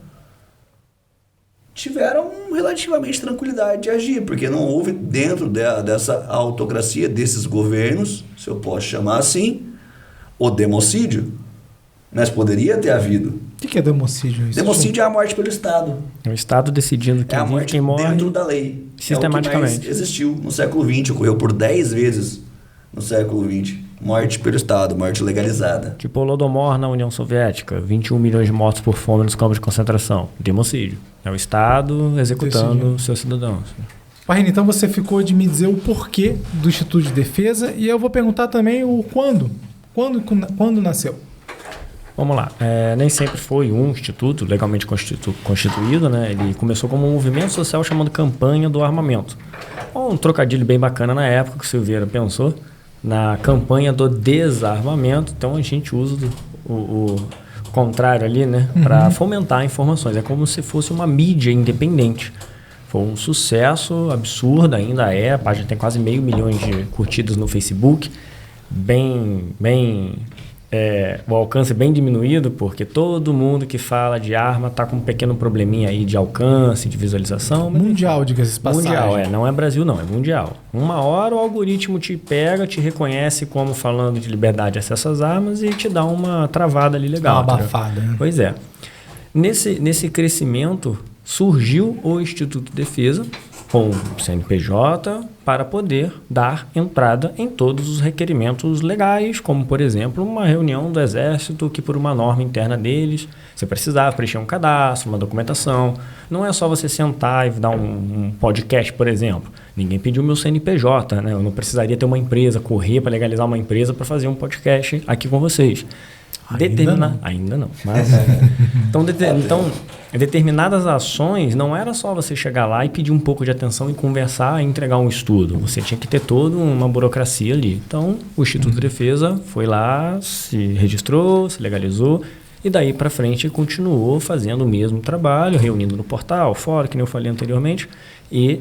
tiveram relativamente tranquilidade de agir, porque não houve dentro dessa autocracia, desses governos, se eu posso chamar assim, o democídio. Mas poderia ter havido. O que é democídio? Democídio é a morte pelo Estado. É o Estado decidindo É quem a vive, morte quem morre. dentro da lei. Sistematicamente. É o que mais existiu no século XX, ocorreu por 10 vezes no século XX. Morte pelo Estado, morte legalizada. Tipo o Holodomor na União Soviética, 21 milhões de mortos por fome nos campos de concentração. Democídio. É o Estado executando seus cidadãos. Parrini, então você ficou de me dizer o porquê do Instituto de Defesa e eu vou perguntar também o quando. Quando nasceu? Vamos lá. Nem sempre foi um instituto legalmente constituído, né? Ele começou como um movimento social chamado Campanha do Armamento. Um trocadilho bem bacana na época que o Silveira pensou na campanha do desarmamento. Então a gente usa o contrário ali, né? Para fomentar informações. É como se fosse uma mídia independente. Foi um sucesso absurdo, ainda é. A página tem quase 500 mil de curtidas no Facebook. O alcance bem diminuído, porque todo mundo que fala de arma está com um pequeno probleminha aí de alcance, de visualização. Mundial, diga-se de passagem. Mundial, não é Brasil não, é mundial. Uma hora o algoritmo te pega, te reconhece como falando de liberdade de acesso às armas e te dá uma travada ali legal. Uma abafada, né? Pois é. Nesse crescimento surgiu o Instituto de Defesa com o CNPJ para poder dar entrada em todos os requerimentos legais, como, por exemplo, uma reunião do Exército que, por uma norma interna deles, você precisava preencher um cadastro, uma documentação. Não é só você sentar e dar um podcast, por exemplo. Ninguém pediu meu CNPJ, né? Eu não precisaria ter uma empresa, correr para legalizar uma empresa para fazer um podcast aqui com vocês. Ainda não. Mas, então, determinadas ações não era só você chegar lá e pedir um pouco de atenção e conversar e entregar um estudo. Você tinha que ter toda uma burocracia ali. Então, o Instituto de Defesa foi lá, se registrou, se legalizou e daí para frente continuou fazendo o mesmo trabalho, reunindo no portal, fora, que nem eu falei anteriormente, e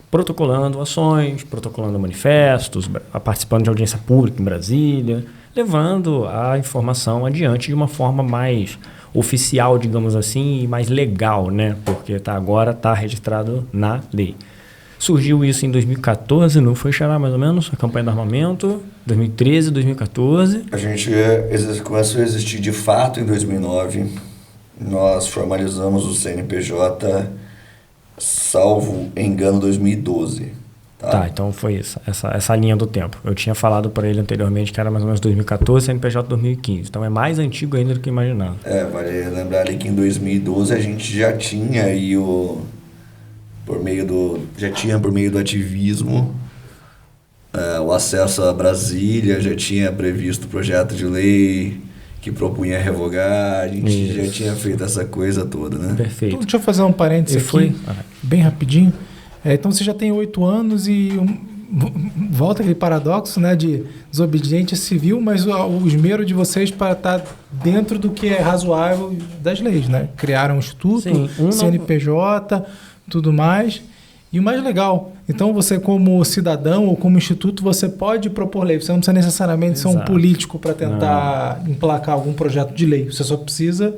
protocolando ações, protocolando manifestos, participando de audiência pública em Brasília, levando a informação adiante de uma forma mais oficial, digamos assim, e mais legal, né? Porque agora está registrado na lei. Surgiu isso em 2014, não foi, Xará, mais ou menos? A campanha do armamento, 2013, 2014. A gente começou a existir de fato em 2009. Nós formalizamos o CNPJ, salvo engano, 2012. Tá, então foi isso, essa linha do tempo. Eu tinha falado para ele anteriormente que era mais ou menos 2014, CNPJ 2015. Então é mais antigo ainda do que eu imaginava. Vale lembrar ali que em 2012 a gente já tinha aí por meio do ativismo, o acesso a Brasília, já tinha previsto o projeto de lei que propunha revogar, a gente já tinha feito essa coisa toda, né? Perfeito. Então, deixa eu fazer um parênteses aqui, bem rapidinho. Então você já tem 8 anos e volta aquele paradoxo, né, de desobediente civil, mas o esmero de vocês para estar dentro do que é razoável das leis, né? Criaram um instituto, CNPJ, tudo mais. E o mais legal, então você como cidadão ou como instituto, você pode propor lei. Você não precisa necessariamente ser um político para tentar emplacar algum projeto de lei. Você só precisa...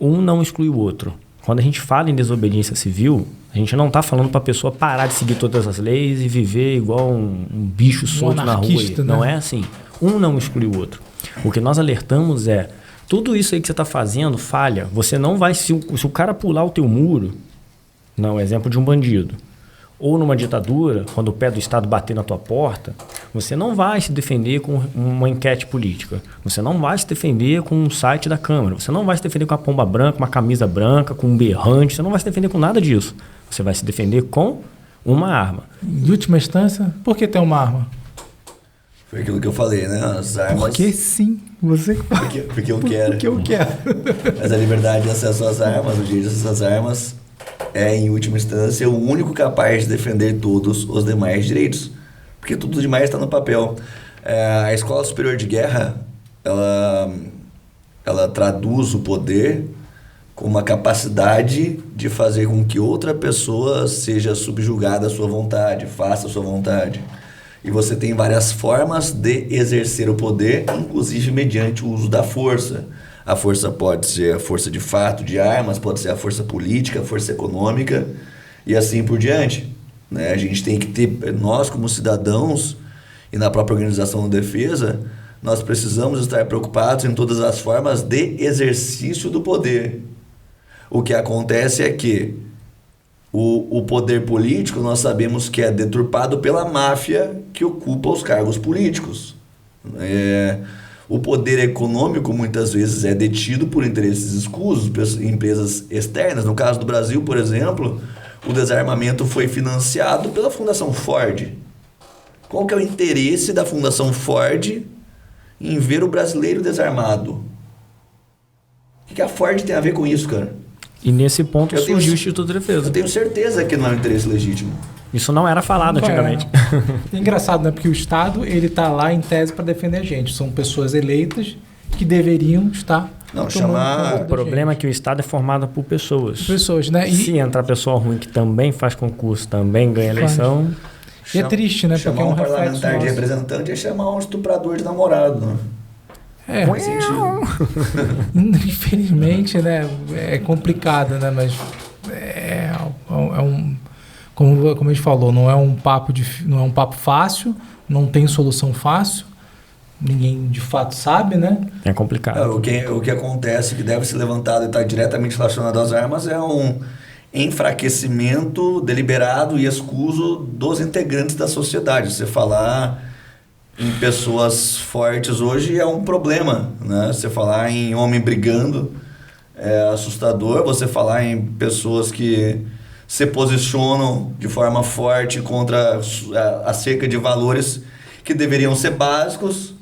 Um não exclui o outro. Quando a gente fala em desobediência civil, a gente não está falando para a pessoa parar de seguir todas as leis e viver igual um bicho solto na rua. Né? Não é assim. Um não exclui o outro. O que nós alertamos é, tudo isso aí que você está fazendo falha. Você não vai... Se o cara pular o teu muro, não, exemplo de um bandido, ou numa ditadura, quando o pé do Estado bater na tua porta, você não vai se defender com uma enquete política. Você não vai se defender com um site da Câmara. Você não vai se defender com a pomba branca, uma camisa branca, com um berrante. Você não vai se defender com nada disso. Você vai se defender com uma arma. Em última instância, por que ter uma arma? Foi aquilo que eu falei, né? As armas... Porque sim. Você... Porque eu quero. Porque eu quero. Mas a liberdade de acesso às armas, o direito de acesso às armas... é, em última instância, o único capaz de defender todos os demais direitos. Porque tudo demais está no papel. A Escola Superior de Guerra, ela traduz o poder com uma capacidade de fazer com que outra pessoa seja subjugada à sua vontade, faça a sua vontade. E você tem várias formas de exercer o poder, inclusive mediante o uso da força. A força pode ser a força de fato, de armas, pode ser a força política, a força econômica e assim por diante. Né? A gente tem que ter, nós como cidadãos e na própria organização de defesa, nós precisamos estar preocupados em todas as formas de exercício do poder. O que acontece é que o poder político nós sabemos que é deturpado pela máfia que ocupa os cargos políticos. O poder econômico muitas vezes é detido por interesses escusos, empresas externas. No caso do Brasil, por exemplo, o desarmamento foi financiado pela Fundação Ford. Qual que é o interesse da Fundação Ford em ver o brasileiro desarmado? O que a Ford tem a ver com isso, cara? E nesse ponto surgiu o Instituto de Defesa. Eu tenho certeza que não é um interesse legítimo. Isso não era falado antigamente. É engraçado, né? Porque o Estado, ele tá lá em tese para defender a gente. São pessoas eleitas que deveriam estar... O problema é que o Estado é formado por pessoas. Pessoas, né? Se entrar pessoa ruim que também faz concurso, também ganha eleição... E é triste, né? Chamar porque um parlamentar de representante é chamar um estuprador de namorado, né? Faz sentido. Infelizmente, né? É complicado, né? Mas é como a gente falou, não é um papo fácil, não tem solução fácil. Ninguém de fato sabe, né? É complicado. O que acontece, que deve ser levantado e está diretamente relacionado às armas, é um enfraquecimento deliberado e escuso dos integrantes da sociedade. Você falar em pessoas fortes hoje é um problema, né? Você falar em homem brigando é assustador. Você falar em pessoas que se posicionam de forma forte contra acerca de valores que deveriam ser básicos,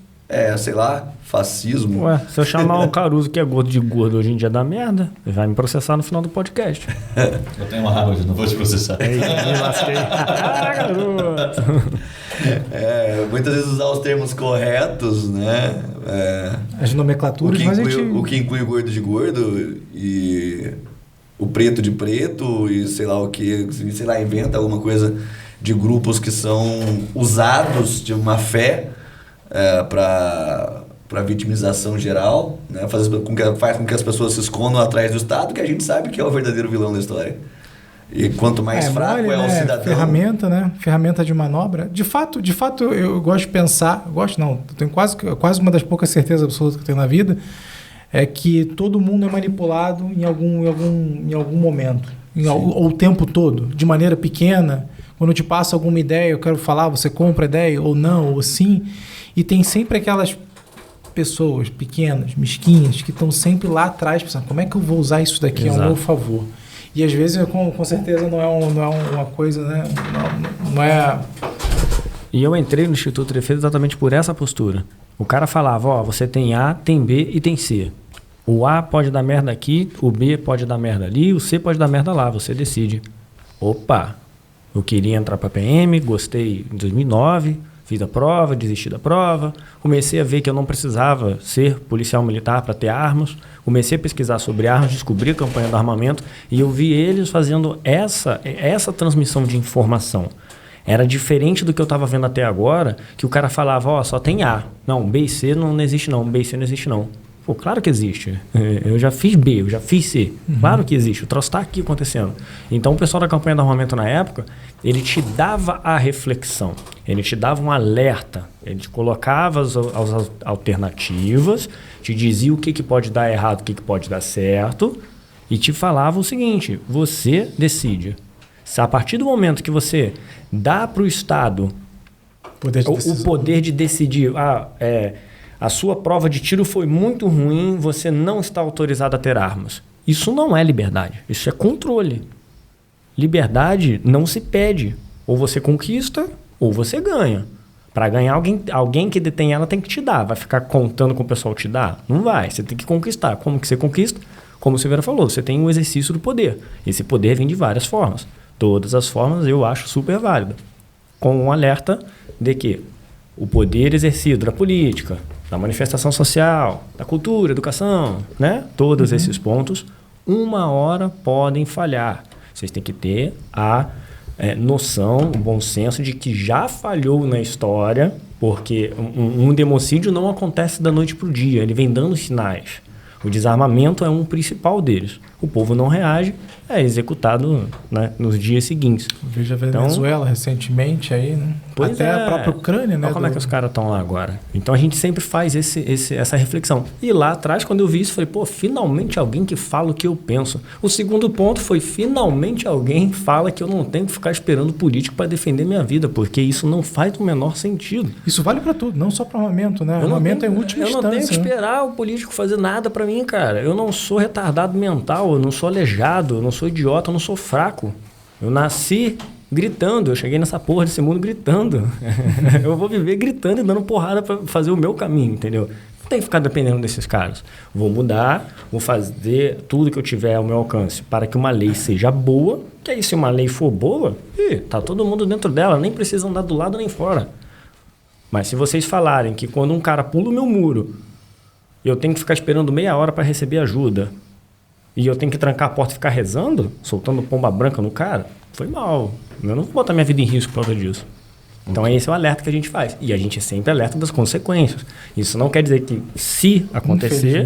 sei lá, fascismo. Ué, se eu chamar o Caruso, que é gordo de gordo hoje em dia dá merda, ele vai me processar no final do podcast. Eu tenho uma raiva, não vou te processar. Me lasquei. Garoto! Muitas vezes usar os termos corretos, né? As nomenclaturas, o que inclui o gordo de gordo e o preto de preto e sei lá o que, sei lá, inventa alguma coisa de grupos que são usados de má fé para vitimização geral, né? Faz com que as pessoas se escondam atrás do Estado, que a gente sabe que é o verdadeiro vilão da história. E quanto mais fraco mole, é o cidadão... Ferramenta, né? Ferramenta de manobra. De fato, eu gosto de pensar... Eu tenho quase uma das poucas certezas absolutas que eu tenho na vida, é que todo mundo é manipulado em algum momento. Ou o tempo todo, de maneira pequena. Quando eu te passo alguma ideia, eu quero falar, você compra a ideia, ou não, ou sim. E tem sempre aquelas pessoas pequenas, mesquinhas, que estão sempre lá atrás pensando, como é que eu vou usar isso daqui ao meu favor? E às vezes, com certeza, não é uma coisa, né? Não é... E eu entrei no Instituto de Defesa exatamente por essa postura. O cara falava, você tem A, tem B e tem C. O A pode dar merda aqui, o B pode dar merda ali, o C pode dar merda lá, você decide. Opa, eu queria entrar para PM, gostei em 2009, fiz a prova, desisti da prova, comecei a ver que eu não precisava ser policial militar para ter armas, comecei a pesquisar sobre armas, descobri a campanha do armamento e eu vi eles fazendo essa transmissão de informação. Era diferente do que eu estava vendo até agora, que o cara falava, só tem A. Não, B e C não existe não, B e C não existe não. Pô, claro que existe. Eu já fiz B, eu já fiz C. Claro que existe. O troço está aqui acontecendo. Então, o pessoal da campanha do armamento na época, ele te dava a reflexão. Ele te dava um alerta. Ele te colocava as alternativas, te dizia o que pode dar errado, o que pode dar certo, e te falava o seguinte, você decide. Se a partir do momento que você dá para o Estado o poder de decidir, a sua prova de tiro foi muito ruim, você não está autorizado a ter armas. Isso não é liberdade, isso é controle. Liberdade não se pede. Ou você conquista, ou você ganha. Para ganhar, alguém que detém ela tem que te dar. Vai ficar contando com o pessoal te dar? Não vai, você tem que conquistar. Como que você conquista? Como o Silveira falou, você tem um exercício do poder. Esse poder vem de várias formas. Todas as formas eu acho super válido. Com um alerta de que o poder exercido da política, da manifestação social, da cultura, educação, né? Todos esses pontos, uma hora podem falhar. Vocês têm que ter a noção, um bom senso de que já falhou na história, porque um democídio não acontece da noite para o dia, ele vem dando sinais. O desarmamento é um principal deles. O povo não reage, é executado, né, nos dias seguintes. Veja a Venezuela recentemente aí, né? Até a própria Ucrânia, né? Olha como é que os caras estão lá agora. Então a gente sempre faz essa reflexão. E lá atrás, quando eu vi isso, falei, pô, finalmente alguém que fala o que eu penso. O segundo ponto foi, finalmente alguém fala que eu não tenho que ficar esperando político para defender minha vida, porque isso não faz o menor sentido. Isso vale para tudo, não só para armamento, né? Armamento é em última instância. Eu não tenho que esperar o político fazer nada para mim, cara. Eu não sou retardado mental, eu não sou aleijado, eu não sou idiota, eu não sou fraco. Eu nasci gritando, eu cheguei nessa porra desse mundo gritando. Eu vou viver gritando e dando porrada para fazer o meu caminho, entendeu? Não tem que ficar dependendo desses caras. Vou mudar, vou fazer tudo que eu tiver ao meu alcance para que uma lei seja boa, que aí se uma lei for boa, tá todo mundo dentro dela, nem precisa andar do lado nem fora. Mas se vocês falarem que quando um cara pula o meu muro, eu tenho que ficar esperando meia hora para receber ajuda, e eu tenho que trancar a porta e ficar rezando, soltando pomba branca no cara, foi mal. Eu não vou botar minha vida em risco por causa disso. Então esse é o alerta que a gente faz. E a gente sempre alerta das consequências. Isso não quer dizer que se acontecer,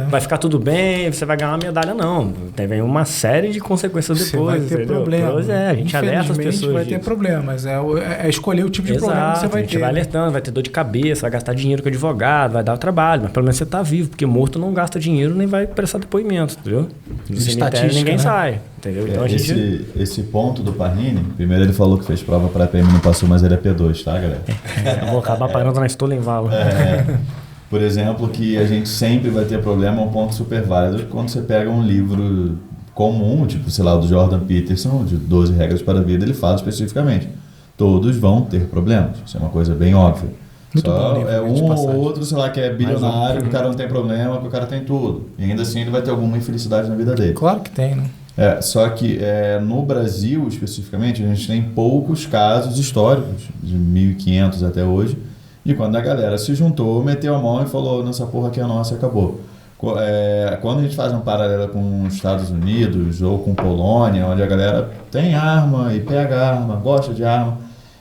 vai ficar tudo bem, você vai ganhar uma medalha, não. Tem uma série de consequências depois. Você vai ter problema. Pois a gente alerta as pessoas vai ter problemas. É escolher o tipo de problema que você vai ter. A gente vai alertando, vai ter dor de cabeça, vai gastar dinheiro com advogado, vai dar o trabalho. Mas pelo menos você está vivo, porque morto não gasta dinheiro nem vai prestar depoimento, entendeu? No cemitério ninguém sai. Entendeu? Então, esse ponto do Parrini, primeiro ele falou que fez prova para PM e não passou, mas ele é P2, tá, galera? Eu vou acabar parando na Stolenval. Por exemplo, que a gente sempre vai ter problema, é um ponto super válido. Quando você pega um livro comum, tipo, sei lá, do Jordan Peterson, de 12 regras para a vida, ele fala especificamente. Todos vão ter problemas. Isso é uma coisa bem óbvia. Muito Só bom, é um ou outro, sei lá, que é bilionário, que o cara não tem problema, que o cara tem tudo. E ainda assim ele vai ter alguma infelicidade na vida dele. Claro que tem, né? Só que no Brasil, especificamente, a gente tem poucos casos históricos, de 1500 até hoje, de quando a galera se juntou, meteu a mão e falou, nessa porra aqui é nossa, acabou. Quando a gente faz um paralelo com os Estados Unidos ou com Polônia, onde a galera tem arma e pega arma, gosta de arma.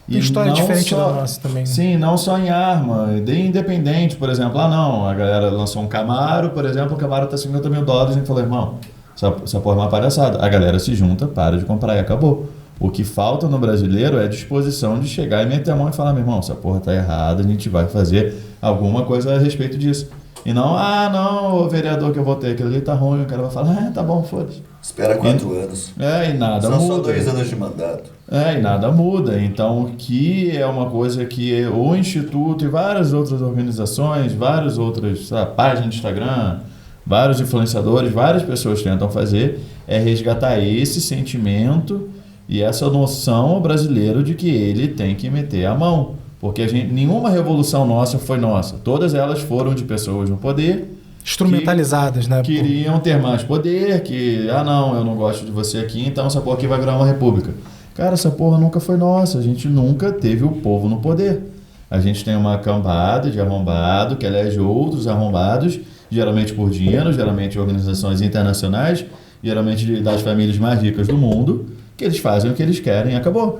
E história diferente da nossa também. Né? Sim, não só em arma, de independente, por exemplo. A galera lançou um Camaro, por exemplo, o Camaro tá $50 mil, a gente falou, irmão, essa porra é uma palhaçada. A galera se junta, para de comprar e acabou. O que falta no brasileiro é a disposição de chegar e meter a mão e falar, meu irmão, essa porra tá errada, a gente vai fazer alguma coisa a respeito disso. E não, o vereador que eu votei, aquele ali tá ruim, o cara vai falar, tá bom, foda-se. Espera 4 anos. E nada muda. São só 2 anos de mandato. E nada muda. Então, que é uma coisa que o Instituto e várias outras organizações, várias outras páginas de Instagram, vários influenciadores, várias pessoas tentam fazer, é resgatar esse sentimento e essa noção brasileiro de que ele tem que meter a mão. Porque nenhuma revolução nossa foi nossa. Todas elas foram de pessoas no poder. Instrumentalizadas, né? Queriam ter mais poder, eu não gosto de você aqui, então essa porra aqui vai virar uma república. Cara, essa porra nunca foi nossa. A gente nunca teve o povo no poder. A gente tem uma cambada de arrombado que elege outros arrombados, geralmente por dinheiro, geralmente organizações internacionais, geralmente das famílias mais ricas do mundo, que eles fazem o que eles querem e acabou.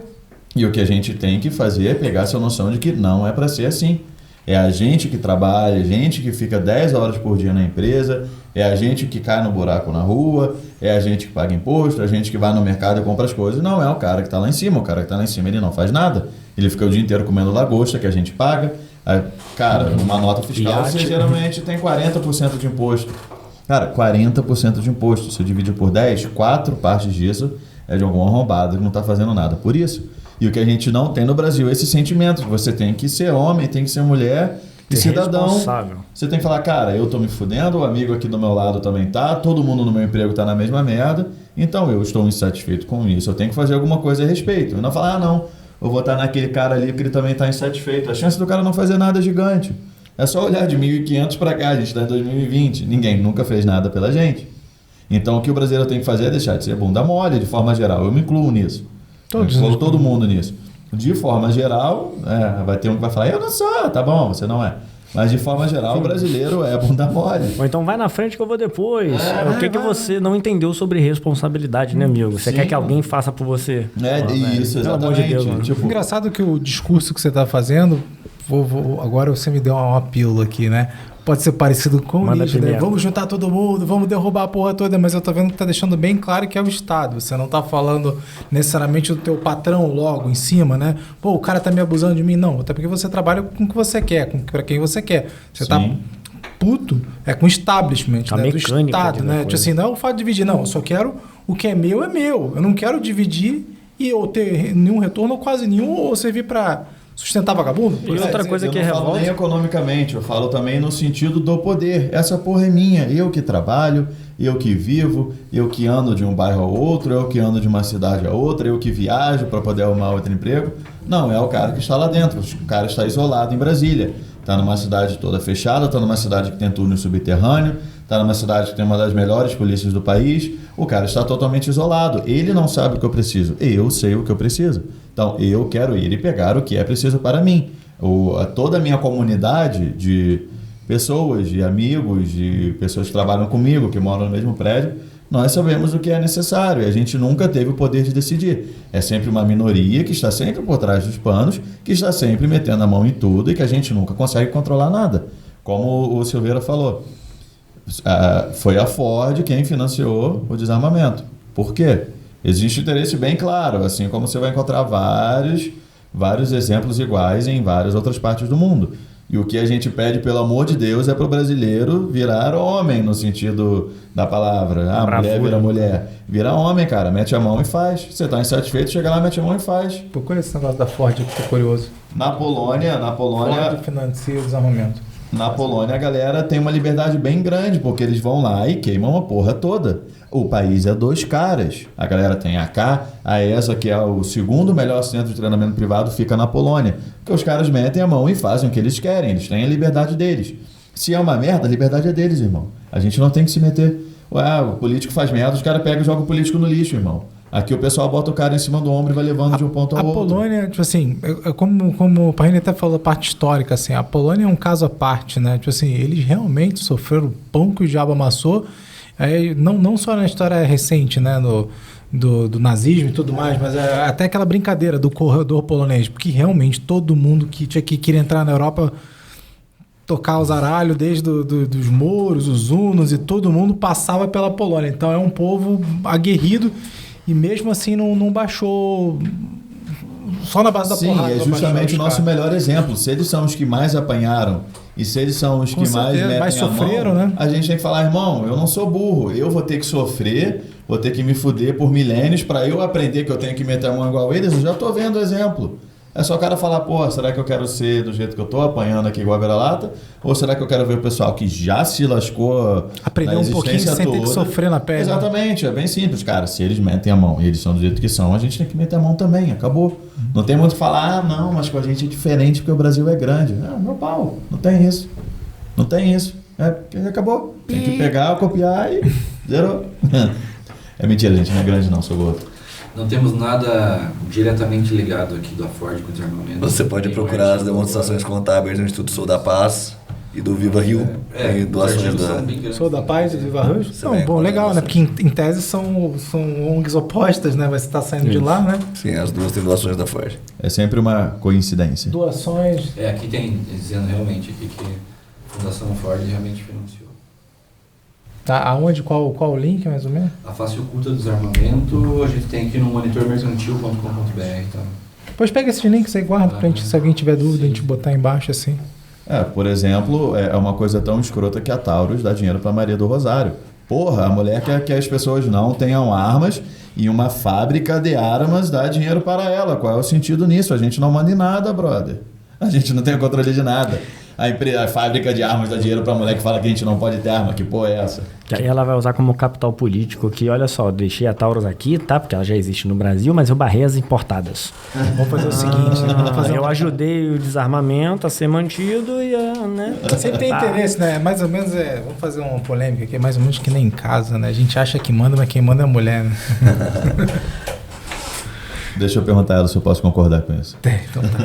E o que a gente tem que fazer é pegar essa noção de que não é para ser assim. É a gente que trabalha, a gente que fica 10 horas por dia na empresa, é a gente que cai no buraco na rua, é a gente que paga imposto, a gente que vai no mercado e compra as coisas. Não é o cara que está lá em cima. O cara que está lá em cima, ele não faz nada. Ele fica o dia inteiro comendo lagosta que a gente paga. Cara, uma nota fiscal você geralmente tem 40% de imposto. Cara, 40% de imposto. Se divide por 10, 4 partes disso é de algum arrombado que não está fazendo nada por isso. E o que a gente não tem no Brasil é esse sentimento. Você tem que ser homem, tem que ser mulher e cidadão. Você tem que falar, cara, eu tô me fudendo, o amigo aqui do meu lado também tá, todo mundo no meu emprego tá na mesma merda, então eu estou insatisfeito com isso. Eu tenho que fazer alguma coisa a respeito. E não falar, eu vou estar naquele cara ali porque ele também tá insatisfeito. A chance do cara não fazer nada é gigante. É só olhar de 1500 para cá, a gente tá em 2020. Ninguém nunca fez nada pela gente. Então o que o brasileiro tem que fazer é deixar de ser bunda mole, de forma geral. Eu me incluo nisso. Eu incluo todo mundo nisso. De forma geral, vai ter um que vai falar, eu não sou, tá bom, você não é. Mas de forma geral, o brasileiro é bunda mole. Ou então vai na frente que eu vou depois. O que você não entendeu sobre responsabilidade, né, amigo? Você quer que alguém faça por você? Isso, Pelo amor de exatamente. Deus, Tipo, Engraçado que o discurso que você está fazendo, agora você me deu uma pílula aqui, né? Pode ser parecido com o Nietzsche, né? Vamos juntar todo mundo, vamos derrubar a porra toda, mas eu tô vendo que tá deixando bem claro que é o Estado. Você não tá falando necessariamente do teu patrão logo em cima, né? Pô, o cara tá me abusando de mim. Não, até porque você trabalha com o que você quer, para quem você quer. Você tá puto com o establishment, né? Do Estado, né? Tipo assim, não é o fato de dividir, não. Eu só quero o que é meu. Eu não quero dividir e ou ter nenhum retorno, ou quase nenhum, ou servir para sustentar vagabundo? E outra coisa que é revolta... Eu não falo nem economicamente, eu falo também no sentido do poder. Essa porra é minha. Eu que trabalho, eu que vivo, eu que ando de um bairro ao outro, eu que ando de uma cidade a outra, eu que viajo para poder arrumar outro emprego. Não, é o cara que está lá dentro. O cara está isolado em Brasília. Está numa cidade toda fechada, está numa cidade que tem túnel subterrâneo, está numa cidade que tem uma das melhores polícias do país. O cara está totalmente isolado. Ele não sabe o que eu preciso. Eu sei o que eu preciso. Então, eu quero ir e pegar o que é preciso para mim. Toda a minha comunidade de pessoas, de amigos, de pessoas que trabalham comigo, que moram no mesmo prédio, nós sabemos o que é necessário. E a gente nunca teve o poder de decidir. É sempre uma minoria que está sempre por trás dos panos, que está sempre metendo a mão em tudo e que a gente nunca consegue controlar nada. Como o Silveira falou, foi a Ford quem financiou o desarmamento. Por quê? Existe interesse bem claro, assim como você vai encontrar vários exemplos iguais em várias outras partes do mundo. E o que a gente pede, pelo amor de Deus, é para o brasileiro virar homem, no sentido da palavra. A mulher vira mulher. Vira homem, cara. Mete a mão e faz. Você está insatisfeito, chega lá, mete a mão e faz. Procura esse negócio da Ford que tô curioso. Na Polônia... Ford financia o desarmamento. Na Polônia, a galera tem uma liberdade bem grande, porque eles vão lá e queimam a porra toda. O país é 2 caras. A galera tem a AK, a ESA, que é o segundo melhor centro de treinamento privado, fica na Polônia. Porque os caras metem a mão e fazem o que eles querem. Eles têm a liberdade deles. Se é uma merda, a liberdade é deles, irmão. A gente não tem que se meter. O político faz merda, os caras pegam e jogam o político no lixo, irmão. Aqui o pessoal bota o cara em cima do ombro e vai levando de um ponto ao outro. A Polônia, tipo assim, como o Parrini até falou, a parte histórica, assim, a Polônia é um caso à parte, né? Tipo assim, eles realmente sofreram o pão que o diabo amassou, não só na história recente, né? Do nazismo e tudo mais, mas até aquela brincadeira do corredor polonês, porque realmente todo mundo que queria entrar na Europa, tocar os aralhos, desde dos mouros, os hunos, e todo mundo passava pela Polônia. Então é um povo aguerrido. E mesmo assim não baixou só na base da porrada. Sim, é justamente o nosso melhor exemplo. Se eles são os que mais apanharam e se eles são os que mais sofreram, mão, né? A gente tem que falar, irmão, eu não sou burro. Eu vou ter que sofrer, vou ter que me fuder por milênios para eu aprender que eu tenho que meter a mão igual eles. Eu já tô vendo o exemplo. É só o cara falar, pô, será que eu quero ser do jeito que eu tô, apanhando aqui igual a vira-lata? Ou será que eu quero ver o pessoal que já se lascou aprender um pouquinho sem ter que sofrer na pele? Exatamente, é bem simples, cara. Se eles metem a mão e eles são do jeito que são, a gente tem que meter a mão também, acabou. Não tem muito que falar, não, mas com a gente é diferente porque o Brasil é grande. Não, meu pau, não tem isso. Não tem isso. Acabou. Tem que pegar, copiar e zerou. É mentira, gente, não é grande não, sou gordo. Não temos nada diretamente ligado aqui da Ford com o desarmamento. Você pode procurar as demonstrações contábeis no Instituto Sou da Paz e do Viva Rio. E doações da... Sou da Paz e do Viva Rio? Não, bom, legal, né? Porque em tese são ONGs opostas, né? Você está saindo de lá, né? Sim, as duas têm doações da Ford. É sempre uma coincidência. Doações... Aqui tem, dizendo realmente aqui que a Fundação Ford realmente financiou. Tá, aonde? Qual o link, mais ou menos? A face oculta do desarmamento, a gente tem aqui no monitormercantil.com.br, tá? Depois pega esses links aí, guarda pra gente, se alguém tiver dúvida, a gente botar embaixo assim. Por exemplo, é uma coisa tão escrota que a Taurus dá dinheiro pra Maria do Rosário. Porra, a mulher quer que as pessoas não tenham armas e uma fábrica de armas dá dinheiro para ela. Qual é o sentido nisso? A gente não manda em nada, brother. A gente não tem controle de nada. A fábrica de armas dá dinheiro pra mulher que fala que a gente não pode ter arma. Que porra é essa? Que aí ela vai usar como capital político que, olha só, deixei a Taurus aqui, tá? Porque ela já existe no Brasil, mas eu barrei as importadas. Vamos fazer o seguinte, né? Eu ajudei o desarmamento a ser mantido e, né? Sempre tem interesse, né? Mais ou menos, vamos fazer uma polêmica aqui, mais ou menos que nem em casa, né? A gente acha que manda, mas quem manda é a mulher, né? Deixa eu perguntar a ela se eu posso concordar com isso. Então tá.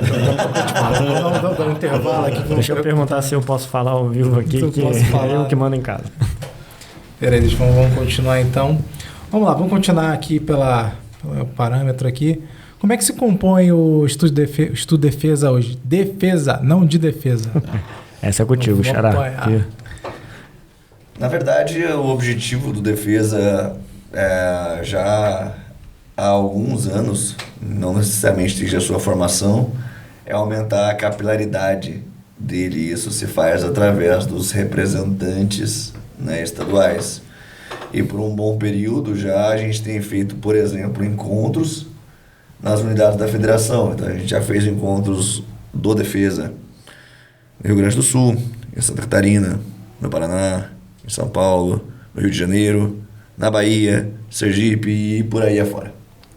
Vamos dar um intervalo aqui. Deixa eu perguntar se eu posso falar ao vivo aqui, Eu que posso falar. eu que mando em casa. Peraí, vamos continuar então. Vamos lá, vamos continuar aqui pelo parâmetro aqui. Como é que se compõe o estudo de defesa hoje? Defesa, não de defesa. Essa é contigo, Vamos Xará. apoiar. Que- Na verdade, o objetivo do Defesa já há alguns anos, não necessariamente desde a sua formação, é aumentar a capilaridade dele. Isso se faz através dos representantes, né, estaduais. E por um bom período já a gente tem feito, por exemplo, encontros nas unidades da federação. Então a gente já fez encontros do Defesa no Rio Grande do Sul, em Santa Catarina, no Paraná, em São Paulo, no Rio de Janeiro, na Bahia, Sergipe e por aí afora,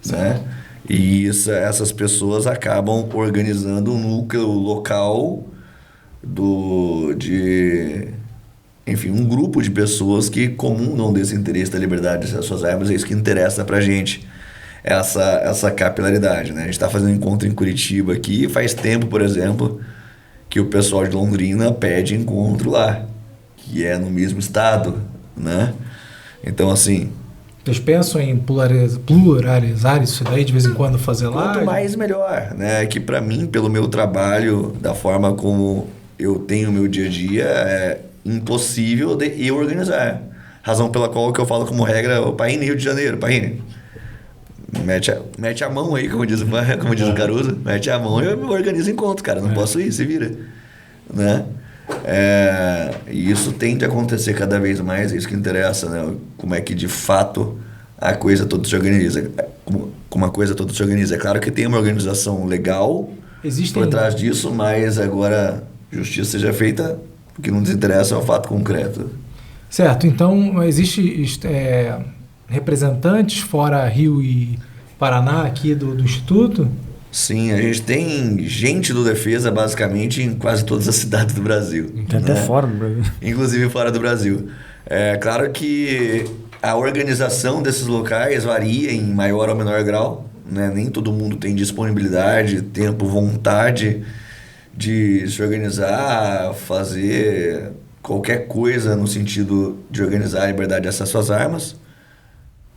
né? E essas pessoas acabam organizando um núcleo local enfim, um grupo de pessoas que comungam desse interesse da liberdade de acesso às armas. É isso que interessa pra gente, essa capilaridade, né? A gente está fazendo um encontro em Curitiba aqui, faz tempo, por exemplo, que o pessoal de Londrina pede encontro lá, que é no mesmo estado, né? Então, assim, Vocês pensam em pluralizar isso daí, de vez em quando fazer lá? quanto mais melhor, né? Que para mim, pelo meu trabalho, da forma como eu tenho o meu dia a dia, é impossível de eu organizar. Razão pela qual que eu falo como regra, o Paine, Rio de Janeiro, Paine, mete a mão aí, como diz o Caruso, mete a mão e eu organizo encontro, cara, não posso ir, se vira, né? E isso tende a acontecer cada vez mais, é isso que interessa, né? Como é que de fato a coisa toda se organiza. Como a coisa toda se organiza. É claro que tem uma organização legal por trás disso, mas agora justiça seja feita, o que não nos interessa é o fato concreto. Certo, então existe representantes fora Rio e Paraná aqui do Instituto? Sim, a gente tem gente do Defesa basicamente em quase todas as cidades do Brasil. Tem até fora do Brasil. Inclusive fora do Brasil. É claro que a organização desses locais varia em maior ou menor grau, né? Nem todo mundo tem disponibilidade, tempo, vontade de se organizar, fazer qualquer coisa no sentido de organizar a liberdade de acesso às armas.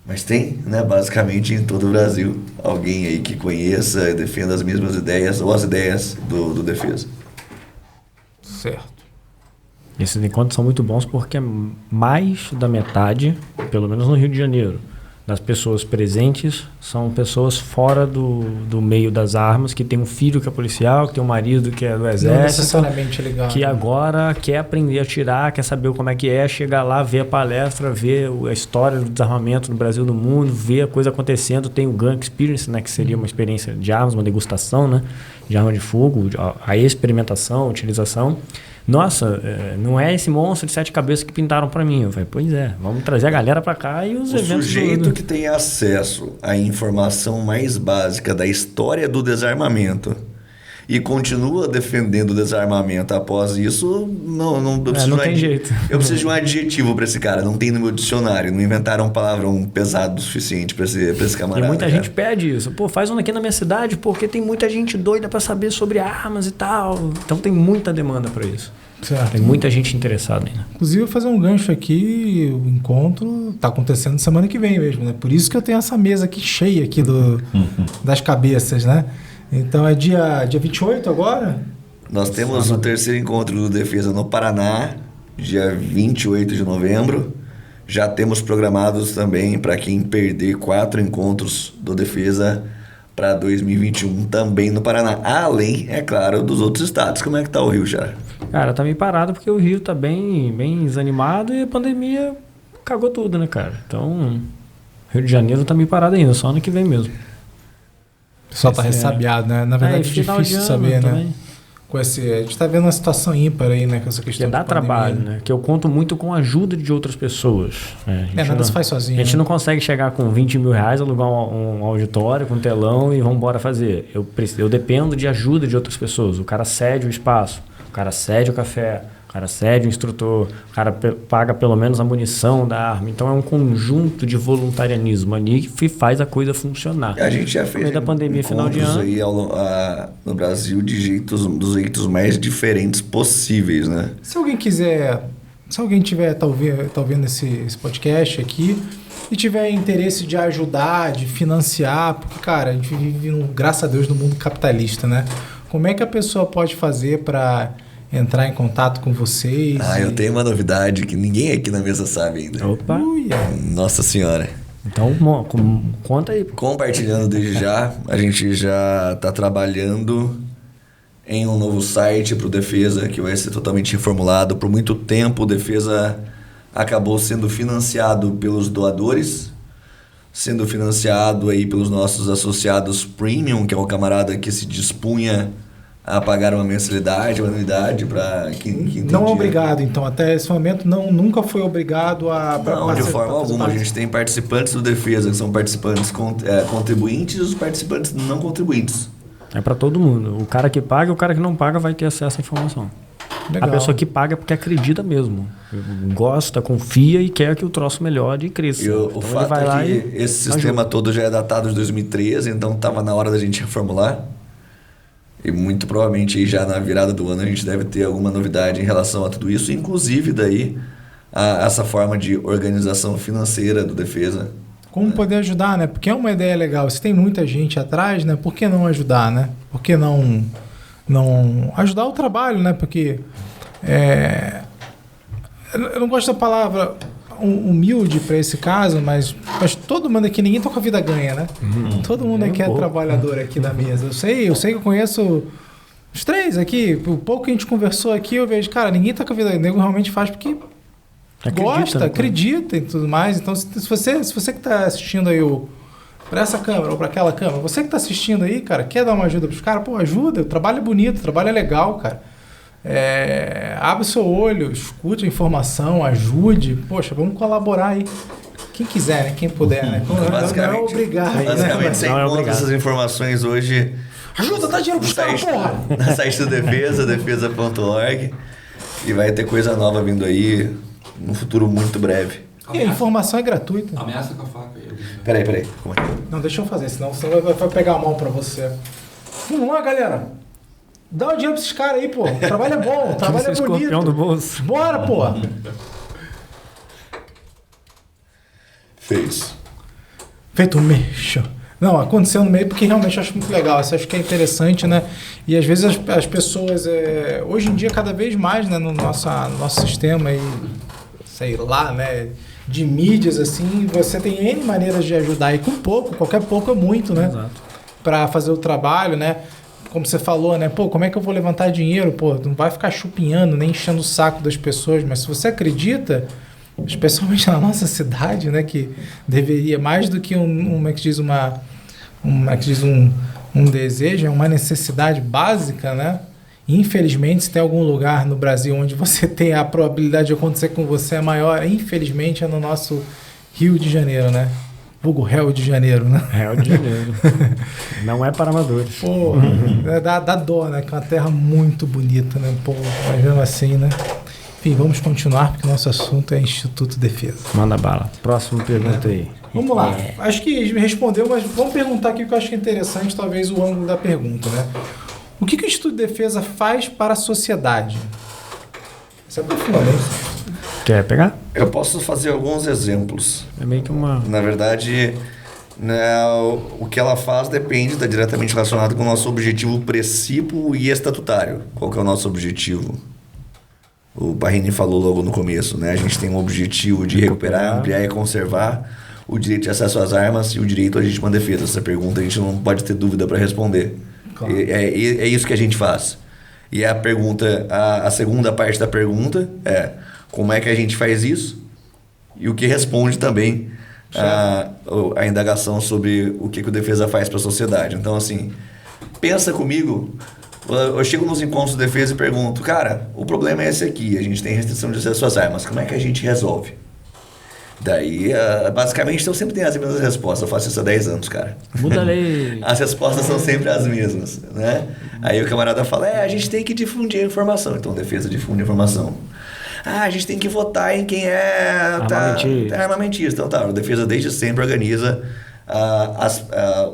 Mas tem, né, basicamente em todo o Brasil, alguém aí que conheça e defenda as mesmas ideias ou as ideias do Defesa. Certo. Esses encontros são muito bons porque mais da metade, pelo menos no Rio de Janeiro, das pessoas presentes são pessoas fora do meio das armas, que tem um filho que é policial, que tem um marido que é do Não exército, necessariamente ligado. que agora quer aprender a atirar, quer saber como é que é, chegar lá, ver a palestra, ver a história do desarmamento no Brasil, do mundo, ver a coisa acontecendo. Tem o Gun Experience, né, que seria uma experiência de armas, uma degustação, né, de arma de fogo, a experimentação, a utilização. Nossa, não é esse monstro de 7 cabeças que pintaram para mim. Eu falei, pois é, vamos trazer a galera para cá e os O eventos... sujeito que tem acesso à informação mais básica da história do desarmamento e continua defendendo o desarmamento após isso, não preciso não tem jeito. Eu preciso de um adjetivo para esse cara, não tem no meu dicionário, não inventaram um palavrão pesado o suficiente para esse camarada. E muita cara. gente pede isso. Pô, faz um aqui na minha cidade, porque tem muita gente doida para saber sobre armas e tal. Então tem muita demanda para isso. Certo. Tem muita gente interessada ainda. Inclusive, eu vou fazer um gancho aqui, o encontro está acontecendo semana que vem mesmo, né? Por isso que eu tenho essa mesa aqui cheia aqui das cabeças, né? Então é dia 28 agora? Nós temos o terceiro encontro do Defesa no Paraná, dia 28 de novembro. Já temos programados também, para quem perder, 4 encontros do Defesa para 2021 também no Paraná. Além, é claro, dos outros estados. Como é que tá o Rio, já? Cara, tá meio parado porque o Rio tá bem desanimado e a pandemia cagou tudo, né, cara? Então, Rio de Janeiro tá meio parado ainda, só ano que vem mesmo. Só tá ressabiado, né? Na verdade é final de difícil ano saber, né? também. A gente tá vendo uma situação ímpar aí, né? Com essa Que questão dá de pandemia, trabalho, né? Que eu conto muito com a ajuda de outras pessoas. Nada se faz sozinho. A gente né? não consegue chegar com 20 mil reais, alugar um auditório com telão e vamos embora fazer. Eu dependo de ajuda de outras pessoas. O cara cede o espaço, o cara cede o café, o O cara cede o instrutor, o cara paga pelo menos a munição da arma. Então é um conjunto de voluntarianismo ali que faz a coisa funcionar. A gente já fez no meio da pandemia, final de ano. aí no Brasil dos jeitos mais diferentes possíveis, né? Se alguém tiver tá ouvindo esse podcast aqui e tiver interesse de ajudar, de financiar, porque, cara, a gente vive, graças a Deus, no mundo capitalista, né? Como é que a pessoa pode fazer para entrar em contato com vocês? Eu tenho uma novidade que ninguém aqui na mesa sabe ainda. Opa! Nossa Senhora. Então, conta aí. Compartilhando desde já, a gente já está trabalhando em um novo site para o Defesa, que vai ser totalmente reformulado. Por muito tempo, o Defesa acabou sendo financiado pelos doadores, sendo financiado aí pelos nossos associados premium, que é o camarada que se dispunha a pagar uma mensalidade, uma anuidade para quem não é obrigado, então, até esse momento nunca foi obrigado a... Não, de forma alguma. A gente tem participantes do Defesa, que são participantes contribuintes, e os participantes não contribuintes. É para todo mundo. O cara que paga e o cara que não paga vai ter acesso à informação. Legal. A pessoa que paga é porque acredita mesmo. Gosta, confia e quer que o troço melhore e cresça. E o fato é que esse sistema todo já é datado de 2013, então estava na hora da gente reformular. E muito provavelmente aí já na virada do ano a gente deve ter alguma novidade em relação a tudo isso, inclusive daí essa forma de organização financeira do Defesa. Como poder ajudar, né? Porque é uma ideia legal. Se tem muita gente atrás, né? Por que não ajudar, né? Por que não ajudar o trabalho, né? Porque eu não gosto da palavra humilde para esse caso, mas todo mundo aqui, ninguém tá com a vida ganha, né? Todo mundo aqui é trabalhador aqui da mesa. Eu sei que eu conheço os três aqui. O pouco que a gente conversou aqui, eu vejo, cara, ninguém tá com a vida ganha. O nego realmente faz porque gosta, acredita e tudo mais. Então, se você que tá assistindo aí para essa câmera ou para aquela câmera, você que tá assistindo aí, cara, quer dar uma ajuda pros caras, pô, ajuda. O trabalho é bonito, o trabalho é legal, cara. Abre o seu olho, escute a informação, ajude. Poxa, vamos colaborar aí. Quem quiser, né? Quem puder, né? Não é obrigado. Basicamente, você encontra essas informações hoje. Ajuda, dá dinheiro pros caras, porra! No site do Defesa, defesa.org. E vai ter coisa nova vindo aí num futuro muito breve. E a informação é gratuita. Ameaça com a faca aí. Peraí. Como é? Não, deixa eu fazer, senão você vai pegar a mão pra você. Vamos lá, galera. Dá o dinheiro pra esses caras aí, pô. O trabalho é bom, o trabalho é bonito. Do bolso. Bora, pô. Feito um merchan. Não, aconteceu no meio porque realmente eu acho muito legal. Isso acho que é interessante, né? E às vezes as pessoas, hoje em dia, cada vez mais, né, no nosso sistema aí, sei lá, né, de mídias, assim, você tem N maneiras de ajudar. E com pouco, qualquer pouco é muito, né? Exato. Pra fazer o trabalho, né? Como você falou, né? Pô, como é que eu vou levantar dinheiro? Pô, não vai ficar chupinhando, nem enchendo o saco das pessoas. Mas se você acredita, especialmente na nossa cidade, né? Que deveria, mais do que um desejo, é uma necessidade básica, né? Infelizmente, se tem algum lugar no Brasil onde você tem a probabilidade de acontecer com você é maior, infelizmente é no nosso Rio de Janeiro, né? Vulgo Rio de Janeiro, né? Rio de Janeiro. Não é para amadores. Pô, dá dó, né? Que é uma terra muito bonita, né? Pô, mas mesmo assim, né? Enfim, vamos continuar, porque o nosso assunto é Instituto Defesa. Manda bala. Próxima pergunta aí. Vamos lá. Acho que me respondeu, mas vamos perguntar aqui o que eu acho que é interessante, talvez o ângulo da pergunta, né? O que o Instituto Defesa faz para a sociedade? Isso é profundo, hein? Quer pegar? Eu posso fazer alguns exemplos. É meio que uma... Na verdade, né, o que ela faz depende, está diretamente relacionado com o nosso objetivo precípuo e estatutário. Qual que é o nosso objetivo? O Barrini falou logo no começo, né? A gente tem um objetivo de recuperar, ampliar e conservar o direito de acesso às armas e o direito à legítima defesa. Essa pergunta a gente não pode ter dúvida para responder. Claro. É isso que a gente faz. E a pergunta, a segunda parte da pergunta é: como é que a gente faz isso? E o que responde também a indagação sobre o que o Defesa faz para a sociedade. Então, assim, pensa comigo. Eu chego nos encontros de defesa e pergunto: cara, o problema é esse aqui, a gente tem restrição de acesso às armas, como é que a gente resolve? Daí, basicamente, eu sempre tenho as mesmas respostas. Eu faço isso há 10 anos, cara. Muda a lei. As respostas são sempre as mesmas, né? Aí o camarada fala, a gente tem que difundir a informação. Então, a defesa difunde a informação. A gente tem que votar em quem é armamentista. Então, tá, a defesa desde sempre organiza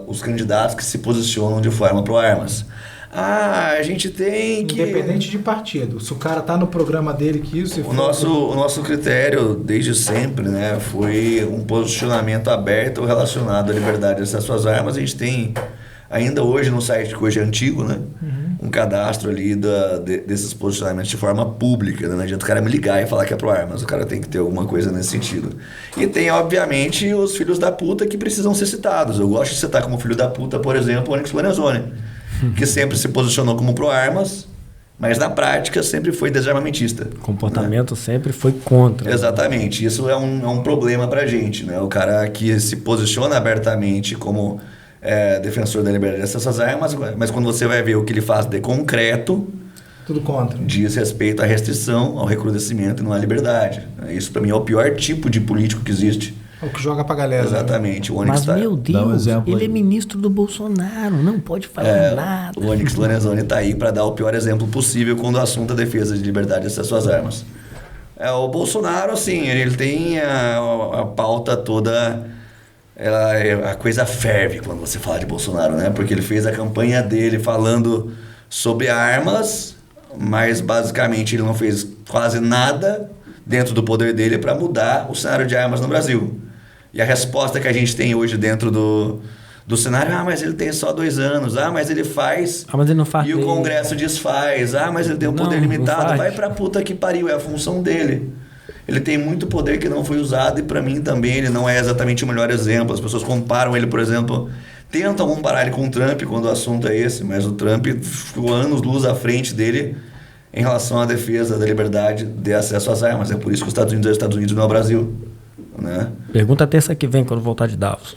os candidatos que se posicionam de forma pró-armas. A gente tem que... Independente de partido. Se o cara tá no programa dele que isso... O nosso critério, desde sempre, né, foi um posicionamento aberto relacionado à liberdade de acesso às armas. A gente tem, ainda hoje, no site que hoje é antigo, né, um cadastro ali desses posicionamentos de forma pública. Né? Não adianta o cara me ligar e falar que é pro armas. O cara tem que ter alguma coisa nesse sentido. E tem, obviamente, os filhos da puta que precisam ser citados. Eu gosto de citar como filho da puta, por exemplo, o Onyx Lorenzoni, que sempre se posicionou como pró-armas, mas na prática sempre foi desarmamentista. O comportamento sempre foi contra. Exatamente. Isso é um problema pra gente, né? O cara que se posiciona abertamente como defensor da liberdade de acesso às armas, mas quando você vai ver o que ele faz de concreto, tudo contra. Diz respeito à restrição, ao recrudescimento e não à liberdade. Isso pra mim é o pior tipo de político que existe. É o que joga pra galera. Exatamente. Né? O Onyx Mas, meu Deus, ele é ministro do Bolsonaro, não pode falar nada. O Onyx Lorenzoni tá aí para dar o pior exemplo possível quando o assunto é defesa de liberdade e acesso às armas. O Bolsonaro, assim, ele tem a pauta toda... a coisa ferve quando você fala de Bolsonaro, né? Porque ele fez a campanha dele falando sobre armas, mas basicamente ele não fez quase nada dentro do poder dele para mudar o cenário de armas no Brasil. E a resposta que a gente tem hoje dentro do cenário, mas ele tem só 2 anos, mas ele faz, mas ele não faz e o Congresso desfaz, mas ele tem um poder limitado, vai pra puta que pariu, é a função dele. Ele tem muito poder que não foi usado e pra mim também ele não é exatamente o melhor exemplo. As pessoas comparam ele, por exemplo, tentam comparar ele com o Trump quando o assunto é esse, mas o Trump ficou anos-luz à frente dele em relação à defesa da liberdade de acesso às armas. É por isso que os Estados Unidos é os Estados Unidos, não é o Brasil. Né? Pergunta terça que vem, quando voltar de Davos.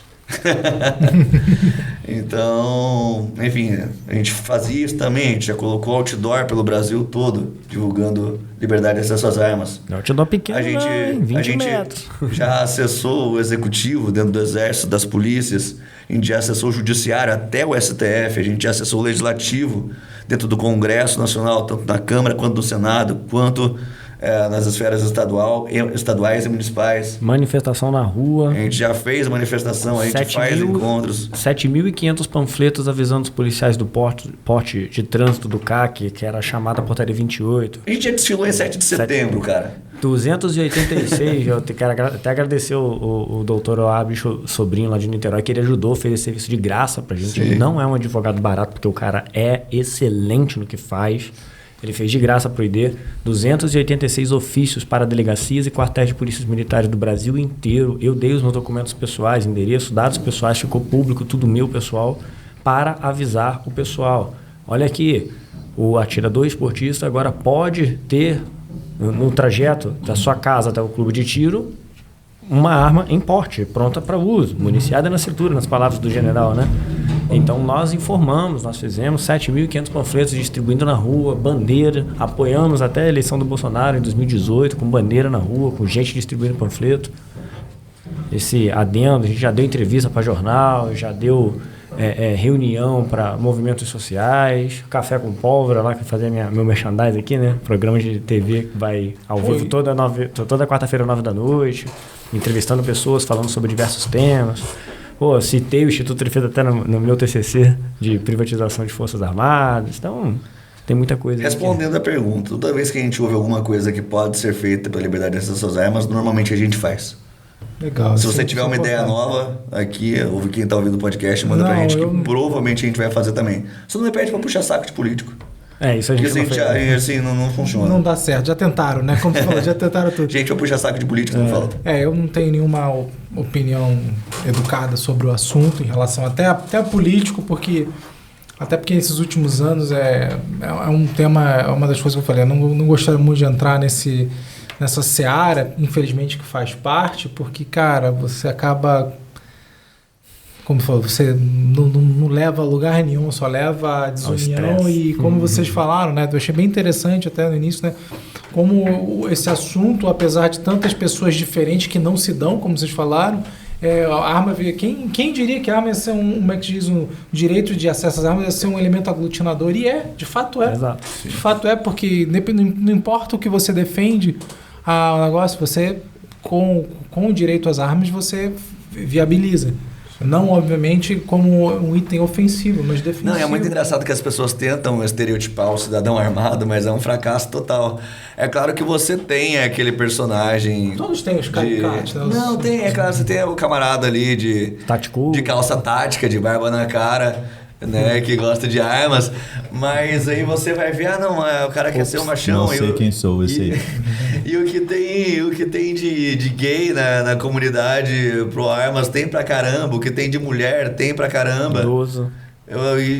Então, enfim, a gente fazia isso também. A gente já colocou outdoor pelo Brasil todo, divulgando liberdade de acesso às armas. Outdoor pequeno, a gente metros. Já acessou o executivo dentro do exército, das polícias. A gente já acessou o judiciário até o STF. A gente já acessou o legislativo dentro do Congresso Nacional, tanto na Câmara quanto no Senado, quanto nas esferas estaduais e municipais. Manifestação na rua. A gente já fez manifestação, a gente faz encontros. 7.500 panfletos avisando os policiais do porte de trânsito do CAC, que era a chamada portaria 28. A gente já desfilou em 7 de setembro, cara. 286, eu quero até agradecer o doutor Oabe Sobrinho lá de Niterói, que ele ajudou, fez esse serviço de graça pra gente. Sim. Ele não é um advogado barato, porque o cara é excelente no que faz. Ele fez de graça para o ID 286 ofícios para delegacias e quartéis de polícias militares do Brasil inteiro. Eu dei os meus documentos pessoais, endereço, dados pessoais, ficou público, tudo meu pessoal, para avisar o pessoal. Olha aqui, o atirador esportista agora pode ter, no trajeto da sua casa até o clube de tiro, uma arma em porte, pronta para uso, municiada na cintura, nas palavras do general, né? Então nós informamos, nós fizemos 7.500 panfletos distribuindo na rua, bandeira, apoiamos até a eleição do Bolsonaro em 2018 com bandeira na rua, com gente distribuindo panfleto. Esse adendo, a gente já deu entrevista para jornal, já deu reunião para movimentos sociais, café com pólvora lá, que fazia meu merchandising aqui, né? Programa de TV que vai ao vivo toda quarta-feira, 9 da noite, entrevistando pessoas, falando sobre diversos temas. Pô, citei o Instituto de Defesa até no meu TCC de privatização de Forças Armadas. Então, tem muita coisa. Respondendo a pergunta, toda vez que a gente ouve alguma coisa que pode ser feita pela liberdade de acesso às armas, normalmente a gente faz. Legal. Se você tiver uma ideia nova aqui, ouve quem está ouvindo o podcast, manda pra gente, que provavelmente a gente vai fazer também. Só não me pede pra puxar saco de político. Isso a gente não fez. Assim, não funciona. Não dá certo, já tentaram, né? Como você falou, já tentaram tudo. Gente, eu puxar saco de político, não falta. Eu não tenho nenhuma opinião educada sobre o assunto em relação até a político, porque esses últimos anos é um tema, é uma das coisas que eu falei, eu não gostaria muito de entrar nessa seara, infelizmente que faz parte, porque, cara, você acaba... Como falou, você não leva a lugar nenhum, só leva a desunião e como vocês falaram, né? Eu achei bem interessante até no início, né? como esse assunto, apesar de tantas pessoas diferentes que não se dão, como vocês falaram, a arma, quem diria que a arma ia ser como é que diz, um direito de acesso às armas ia ser um elemento aglutinador? E de fato é. Exato. De fato é, porque não importa o que você defende, o negócio, você, com o direito às armas, você viabiliza. Não, obviamente, como um item ofensivo, mas defensivo. Não, é muito engraçado que as pessoas tentam estereotipar o cidadão armado, mas é um fracasso total. É claro que você tem aquele personagem... Todos têm os caricatos, né? Não, tem, é claro, você tem o camarada ali de calça tática, de barba na cara, né, que gosta de armas, mas aí você vai ver, o cara quer ser um machão. Não sei quem sou, esse aí. E o que tem de gay na comunidade pro armas tem pra caramba, o que tem de mulher tem pra caramba.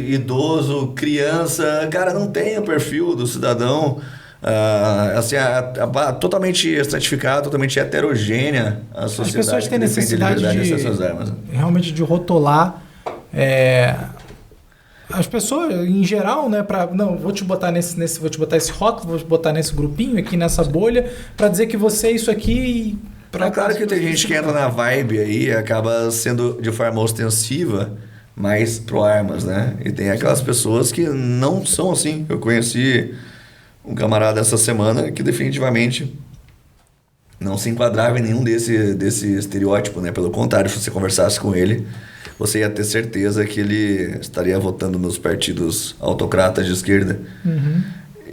Idoso, criança, cara, não tem o perfil do cidadão, totalmente estratificado, totalmente heterogênea a sociedade. As pessoas têm necessidade realmente de rotular as pessoas, em geral, né, vou te botar vou te botar esse rótulo, vou te botar nesse grupinho aqui, nessa bolha, para dizer que você é isso aqui. Claro que tem gente que entra na vibe aí, acaba sendo de forma ostensiva, mais pro armas, né? E tem aquelas pessoas que não são assim. Eu conheci um camarada essa semana que definitivamente não se enquadrava em nenhum desse estereótipo, né? Pelo contrário, se você conversasse com ele, você ia ter certeza que ele estaria votando nos partidos autocratas de esquerda. Uhum.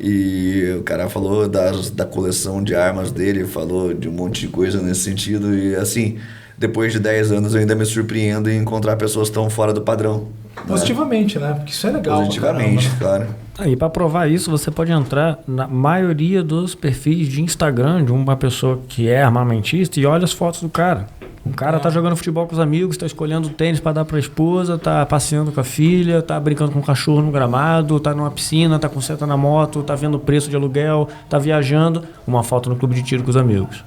E o cara falou da coleção de armas dele, falou de um monte de coisa nesse sentido. E assim, depois de 10 anos eu ainda me surpreendo em encontrar pessoas tão fora do padrão. Positivamente, né? Porque isso é legal. Positivamente, claro. E para provar isso, você pode entrar na maioria dos perfis de Instagram de uma pessoa que é armamentista e olha as fotos do cara. O cara tá jogando futebol com os amigos, tá escolhendo tênis para dar para a esposa, tá passeando com a filha, tá brincando com o cachorro no gramado, tá numa piscina, tá com seta na moto, tá vendo o preço de aluguel, tá viajando, uma foto no clube de tiro com os amigos.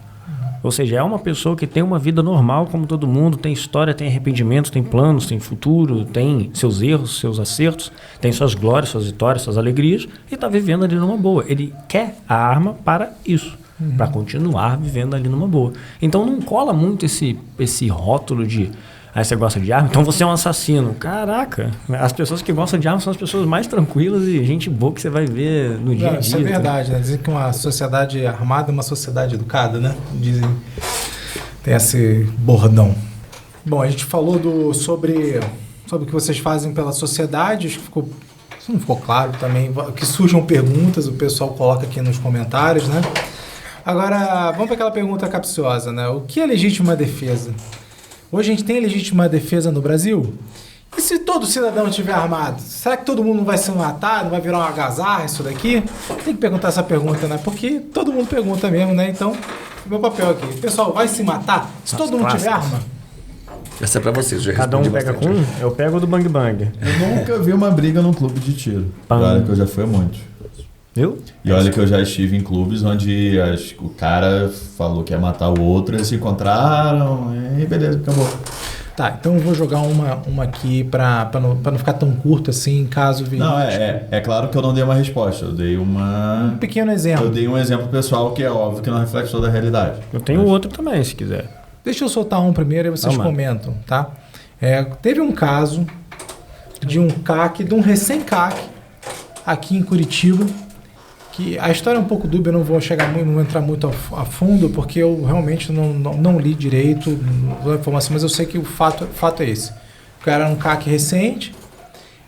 Ou seja, é uma pessoa que tem uma vida normal como todo mundo, tem história, tem arrependimentos, tem planos, tem futuro, tem seus erros, seus acertos, tem suas glórias, suas vitórias, suas alegrias e tá vivendo ali numa boa. Ele quer a arma para isso. Para continuar vivendo ali numa boa. Então não cola muito esse rótulo de você gosta de arma, então você é um assassino. Caraca, as pessoas que gostam de arma são as pessoas mais tranquilas e gente boa que você vai ver no dia a dia. Isso é verdade, né? Dizem que uma sociedade armada é uma sociedade educada, né? Dizem, tem esse bordão. Bom, a gente falou sobre o que vocês fazem pela sociedade, acho que isso não ficou claro também, que surjam perguntas, o pessoal coloca aqui nos comentários, né? Agora, vamos para aquela pergunta capciosa, né? O que é legítima defesa? Hoje a gente tem legítima defesa no Brasil? E se todo cidadão estiver armado? Será que todo mundo não vai se matar? Não vai virar uma algazarra isso daqui? Tem que perguntar essa pergunta, né? Porque todo mundo pergunta mesmo, né? Então, meu papel aqui. Pessoal, vai se matar? Se todo mundo tiver arma? Essa é pra vocês, já cada um pega com um? Eu pego do Bang Bang. Eu nunca vi uma briga num clube de tiro. Claro que eu já fui muito. Viu? E olha que eu já estive em clubes onde o cara falou que ia matar o outro, eles se encontraram e beleza, acabou. Tá, então eu vou jogar uma aqui pra não ficar tão curto assim, caso... Não, é claro que eu não dei uma resposta, eu dei um pequeno exemplo. Eu dei um exemplo pessoal que é óbvio que não reflete toda a realidade. Eu tenho outro também, se quiser. Deixa eu soltar um primeiro e vocês comentam, tá? Teve um caso de um CAC, de um recém-CAC aqui em Curitiba, que a história é um pouco dúbia, eu não vou entrar muito a fundo, porque eu realmente não li direito a informação, mas eu sei que o fato é esse. O cara era um CAC recente,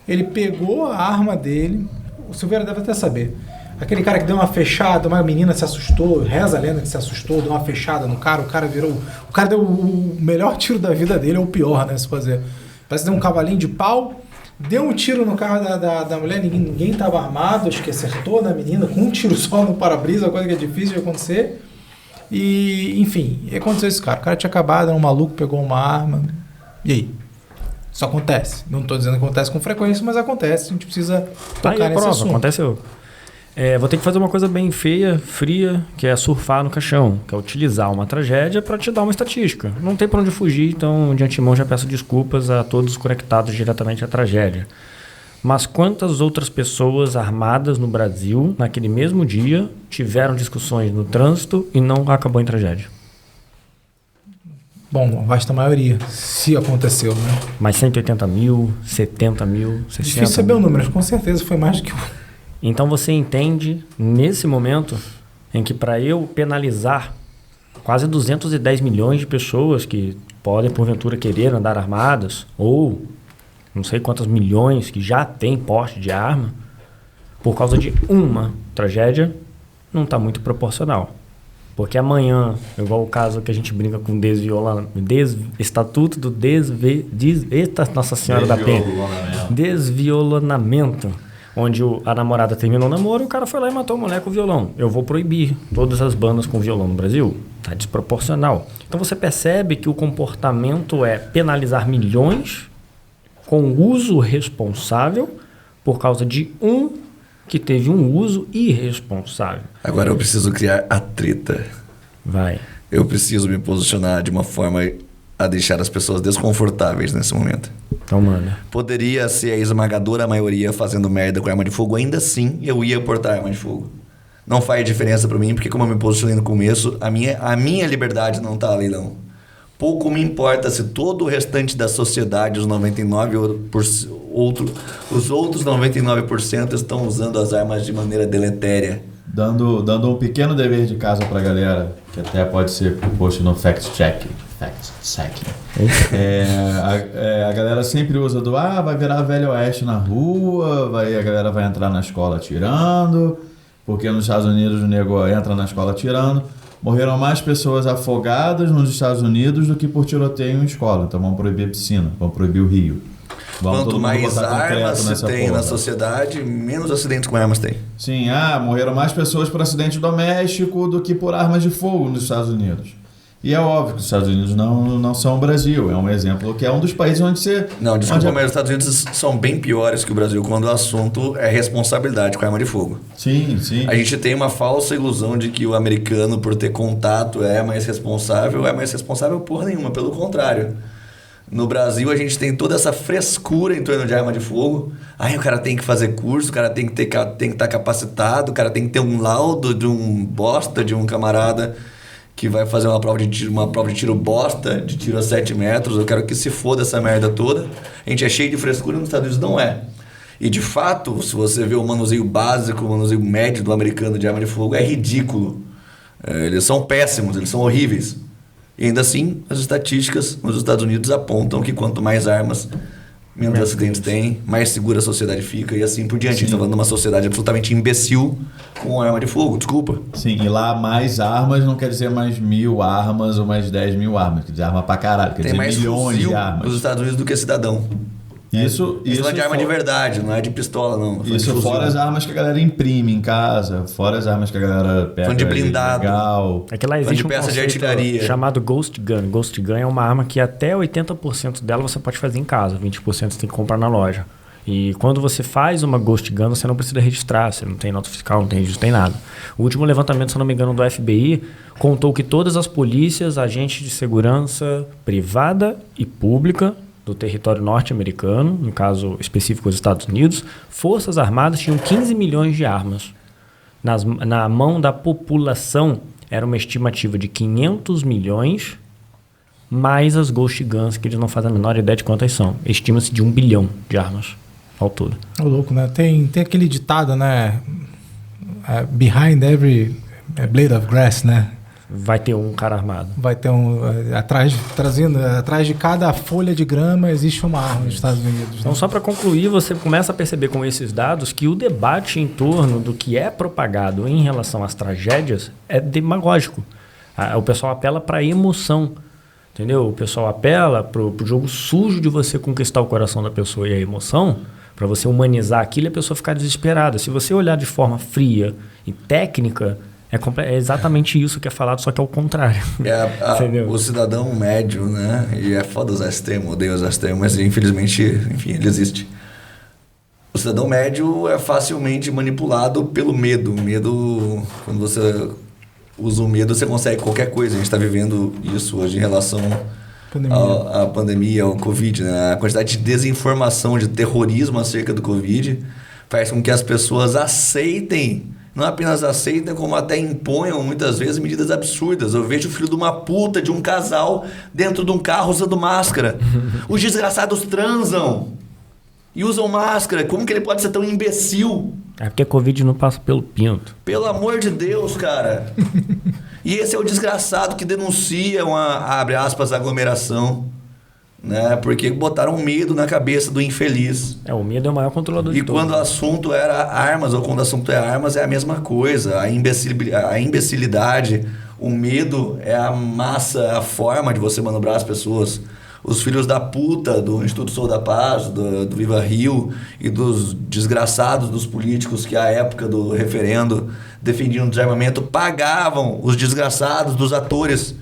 ele pegou a arma dele, o Silveira deve até saber, aquele cara que deu uma fechada, uma menina se assustou, reza a lenda que se assustou, deu uma fechada no cara, o cara deu o melhor tiro da vida dele, ou o pior, né, se fazer. Parece que deu um cavalinho de pau, deu um tiro no carro da mulher, ninguém estava armado, acho que acertou na menina com um tiro só no para-brisa, coisa que é difícil de acontecer. E, enfim, aconteceu isso, cara. O cara tinha acabado, era um maluco, pegou uma arma. E aí? Isso acontece. Não estou dizendo que acontece com frequência, mas acontece. A gente precisa tocar nesse assunto. Aconteceu. Vou ter que fazer uma coisa bem feia, fria, que é surfar no caixão, que é utilizar uma tragédia para te dar uma estatística. Não tem para onde fugir, então de antemão já peço desculpas a todos conectados diretamente à tragédia. Mas quantas outras pessoas armadas no Brasil, naquele mesmo dia, tiveram discussões no trânsito e não acabou em tragédia? Bom, a vasta maioria, se aconteceu, né? Mais 180 mil, 70 mil, 60 Difícil saber o número, mas com certeza foi mais do que o... Então você entende, nesse momento, em que para eu penalizar quase 210 milhões de pessoas que podem, porventura, querer andar armadas, ou não sei quantos milhões que já têm porte de arma, por causa de uma tragédia, não está muito proporcional. Porque amanhã, igual o caso que a gente brinca com Estatuto do Nossa Senhora da Penha. Desviolonamento. Onde a namorada terminou o namoro e o cara foi lá e matou a mulher com o violão. Eu vou proibir todas as bandas com violão no Brasil. Está desproporcional. Então você percebe que o comportamento é penalizar milhões com uso responsável por causa de um que teve um uso irresponsável. Agora eu preciso criar a treta. Vai. Eu preciso me posicionar de uma forma a deixar as pessoas desconfortáveis nesse momento. Então manda. Poderia ser a esmagadora maioria fazendo merda com arma de fogo, ainda assim eu ia portar arma de fogo. Não faz diferença pra mim, porque como eu me posicionei no começo, a minha liberdade não tá a leilão. Pouco me importa se todo o restante da sociedade, os outros 99% estão usando as armas de maneira deletéria. Dando um pequeno dever de casa pra galera, que até pode ser posto no fact check. A galera sempre usa vai virar Velho Oeste na rua, a galera vai entrar na escola atirando, porque nos Estados Unidos o nego entra na escola atirando. Morreram mais pessoas afogadas nos Estados Unidos do que por tiroteio em escola. Então vamos proibir a piscina, vamos proibir o rio. Quanto mais armas se tem na sociedade, menos acidentes com armas tem. Sim, morreram mais pessoas por acidente doméstico do que por armas de fogo nos Estados Unidos. E é óbvio que os Estados Unidos não são o Brasil. É um exemplo que é um dos países onde você... Não, desculpa, mas os Estados Unidos são bem piores que o Brasil quando o assunto é responsabilidade com arma de fogo. Sim, sim. A gente tem uma falsa ilusão de que o americano, por ter contato, é mais responsável. É mais responsável porra nenhuma, pelo contrário. No Brasil, a gente tem toda essa frescura em torno de arma de fogo. O cara tem que fazer curso, o cara tem que estar capacitado, o cara tem que ter um laudo de um bosta, de um camarada que vai fazer uma prova de tiro bosta, de tiro a 7 metros. Eu quero que se foda essa merda toda. A gente é cheio de frescura, nos Estados Unidos não é. E de fato, se você vê o manuseio básico, o manuseio médio do americano de arma de fogo, é ridículo. Eles são péssimos, eles são horríveis. E ainda assim, as estatísticas nos Estados Unidos apontam que quanto mais armas, menos acidentes tem, mais segura a sociedade fica e assim por diante. A gente está falando de uma sociedade absolutamente imbecil com arma de fogo, desculpa. Sim, e lá mais armas não quer dizer mais 1.000 armas ou mais 10.000 armas, quer dizer arma pra caralho, quer tem dizer mais milhões de armas. nos Estados Unidos do que cidadão. Isso é de arma de verdade, não é de pistola, não. Isso fora as armas que a galera imprime em casa, fora as armas que a galera pega de blindado. Legal. É que lá existe um peça de artilharia chamado Ghost Gun. Ghost Gun é uma arma que até 80% dela você pode fazer em casa, 20% você tem que comprar na loja. E quando você faz uma Ghost Gun, você não precisa registrar, você não tem nota fiscal, não tem registro, não tem nada. O último levantamento, se não me engano, do FBI, contou que todas as polícias, agentes de segurança privada e pública do território norte-americano, no caso específico os Estados Unidos, forças armadas tinham 15 milhões de armas. Na mão da população, era uma estimativa de 500 milhões, mais as Ghost Guns, que eles não fazem a menor ideia de quantas são. Estima-se de 1 bilhão de armas ao todo. É louco, né? Tem aquele ditado, né? Behind every blade of grass, né? Vai ter um cara armado. Vai ter atrás de cada folha de grama existe uma arma nos Estados Unidos. Então, só para concluir, você começa a perceber com esses dados que o debate em torno do que é propagado em relação às tragédias é demagógico. O pessoal apela para a emoção, entendeu? O pessoal apela para o jogo sujo de você conquistar o coração da pessoa e a emoção, para você humanizar aquilo e a pessoa ficar desesperada. Se você olhar de forma fria e técnica, é exatamente isso que é falado, só que é o contrário. O cidadão médio, né? E é foda usar esse termo, odeio usar esse termo, mas infelizmente, enfim, ele existe. O cidadão médio é facilmente manipulado pelo medo. Medo, quando você usa o medo, você consegue qualquer coisa. A gente está vivendo isso hoje em relação Pandemia. a pandemia, o Covid, né? A quantidade de desinformação, de terrorismo acerca do Covid faz com que as pessoas aceitem, não apenas aceitem, como até imponham muitas vezes medidas absurdas. Eu vejo o filho de uma puta de um casal dentro de um carro usando máscara. Os desgraçados transam e usam máscara. Como que ele pode ser tão imbecil? É porque a Covid não passa pelo pinto. Pelo amor de Deus, cara. E esse é o desgraçado que denuncia uma, abre aspas, aglomeração, né? Porque botaram medo na cabeça do infeliz. O medo é o maior controlador de E todos. quando o assunto era armas, ou quando o assunto é armas, é a mesma coisa. A imbecilidade, o medo é a massa, a forma de você manobrar as pessoas. Os filhos da puta do Instituto Sou da Paz, do Viva Rio e dos desgraçados dos políticos que à época do referendo defendiam o desarmamento pagavam os desgraçados dos atores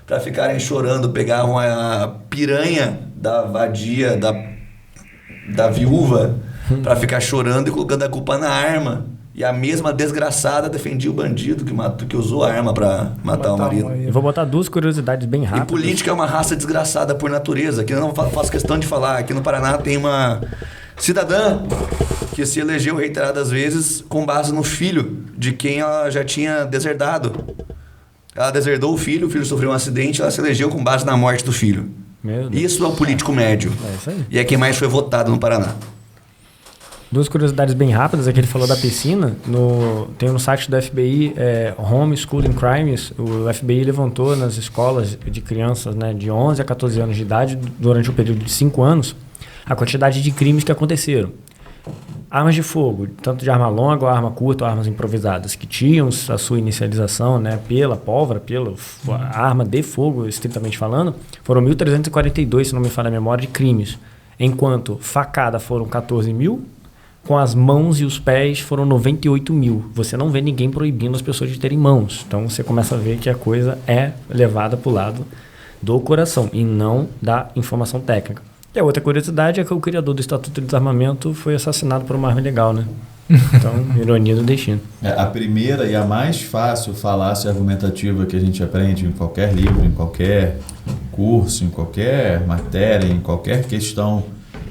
para ficarem chorando, pegavam a piranha da vadia, da viúva para ficar chorando e colocando a culpa na arma. E a mesma desgraçada defendia o bandido que usou a arma para matar o marido. Eu vou botar 2 curiosidades bem E rápidas. política é uma raça desgraçada por natureza. Aqui eu não faço questão de falar. Aqui no Paraná tem uma cidadã que se elegeu reiteradas vezes com base no filho de quem ela já tinha deserdado. Ela deserdou o filho sofreu um acidente, ela se elegeu com base na morte do filho. Meu Deus. Isso é um político médio. É isso aí. E é quem mais foi votado no Paraná. 2 curiosidades bem rápidas. Aqui ele falou da piscina. Tem no site do FBI, Homeschooling Crimes. O FBI levantou nas escolas de crianças, né, de 11 a 14 anos de idade, durante o período de 5 anos, a quantidade de crimes que aconteceram. Armas de fogo, tanto de arma longa ou arma curta ou armas improvisadas, que tinham a sua inicialização, né, pela pólvora, pela arma de fogo, estritamente falando, foram 1.342, se não me falha a memória, de crimes. Enquanto facada foram 14 mil, com as mãos e os pés foram 98 mil. Você não vê ninguém proibindo as pessoas de terem mãos. Então você começa a ver que a coisa é levada para o lado do coração e não da informação técnica. E a outra curiosidade é que o criador do Estatuto de Desarmamento foi assassinado por uma arma ilegal, né? Então, ironia do destino. A primeira e a mais fácil falácia argumentativa que a gente aprende em qualquer livro, em qualquer curso, em qualquer matéria, em qualquer questão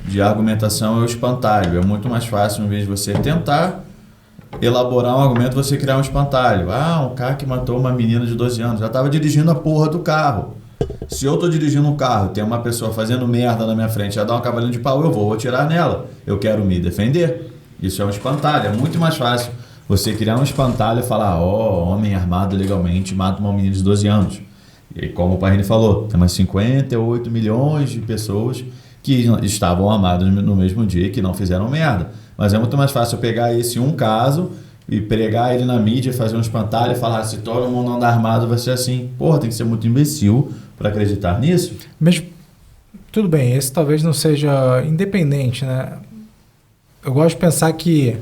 de argumentação é o espantalho. É muito mais fácil, em vez de você tentar elaborar um argumento, você criar um espantalho. Um cara que matou uma menina de 12 anos, já estava dirigindo a porra do carro. Se eu tô dirigindo um carro, tem uma pessoa fazendo merda na minha frente, já dá um cavalinho de pau, eu vou atirar nela. Eu quero me defender. Isso é um espantalho. É muito mais fácil você criar um espantalho e falar, homem armado legalmente mata uma menina de 12 anos. E como o Parrini falou, tem umas 58 milhões de pessoas que estavam armados no mesmo dia e que não fizeram merda. Mas é muito mais fácil eu pegar esse um caso e pregar ele na mídia, fazer um espantalho e falar, se todo mundo andar armado vai ser assim. Porra, tem que ser muito imbecil para acreditar nisso. Mas tudo bem, esse talvez não seja independente, né? Eu gosto de pensar que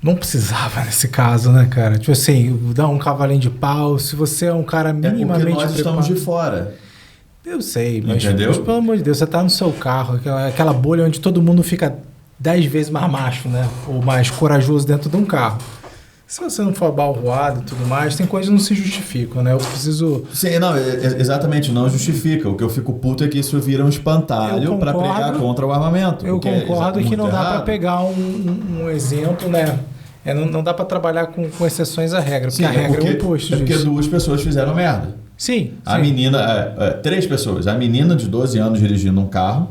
não precisava nesse caso, né, cara? Tipo assim, dar um cavalinho de pau, se você é um cara minimamente porque nós estamos de fora. Eu sei, mas pelo amor de Deus, você tá no seu carro, aquela bolha onde todo mundo fica 10 vezes mais macho, né? Ou mais corajoso dentro de um carro. Se você não for abalroado e tudo mais, tem coisas que não se justificam, né? Eu preciso... Sim, não, exatamente, não justifica. O que eu fico puto é que isso vira um espantalho para pregar contra o armamento. Eu concordo que não dá para pegar um exemplo, né? Não dá para trabalhar com exceções à regra, porque a regra é o oposto disso. Porque 2 pessoas fizeram merda. Sim. A menina, 3 pessoas. A menina de 12 anos dirigindo um carro.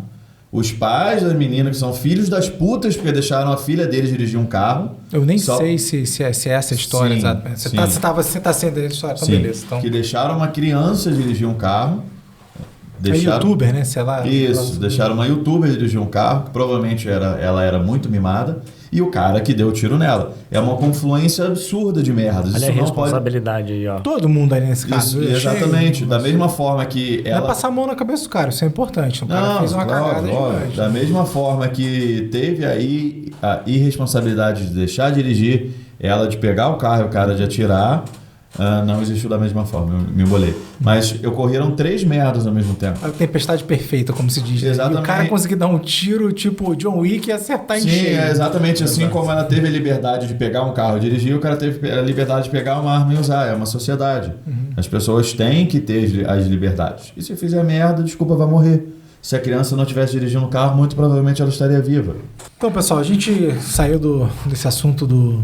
Os pais da menina, que são filhos das putas, porque deixaram a filha deles dirigir um carro. Eu nem sei se é essa a história, exatamente. Você está sendo a história, então beleza. Então... Que deixaram uma criança dirigir um carro. É youtuber, né? Sei lá. Isso, deixaram uma youtuber dirigir um carro, que provavelmente ela era muito mimada. E o cara que deu o tiro nela. É uma confluência absurda de merdas. Olha a responsabilidade aí, ó. Todo mundo aí nesse caso. Isso, exatamente. Da mesma forma que ela... Não é passar a mão na cabeça do cara, isso é importante. O cara fez uma cagada gigante. Da mesma forma que teve aí a irresponsabilidade de deixar dirigir, ela de pegar o carro e o cara de atirar, Não existiu da mesma forma, eu me embolei. Mas ocorreram 3 merdas ao mesmo tempo. A tempestade perfeita, como se diz. Exatamente. E o cara conseguir dar um tiro tipo John Wick e acertar em Sim, cheio. é exatamente assim como ela teve a liberdade de pegar um carro e dirigir, o cara teve a liberdade de pegar uma arma e usar. É uma sociedade. As pessoas têm que ter as liberdades. E se fizer merda, desculpa, vai morrer. Se a criança não estivesse dirigindo o carro, muito provavelmente ela estaria viva. Então, pessoal, a gente saiu desse assunto do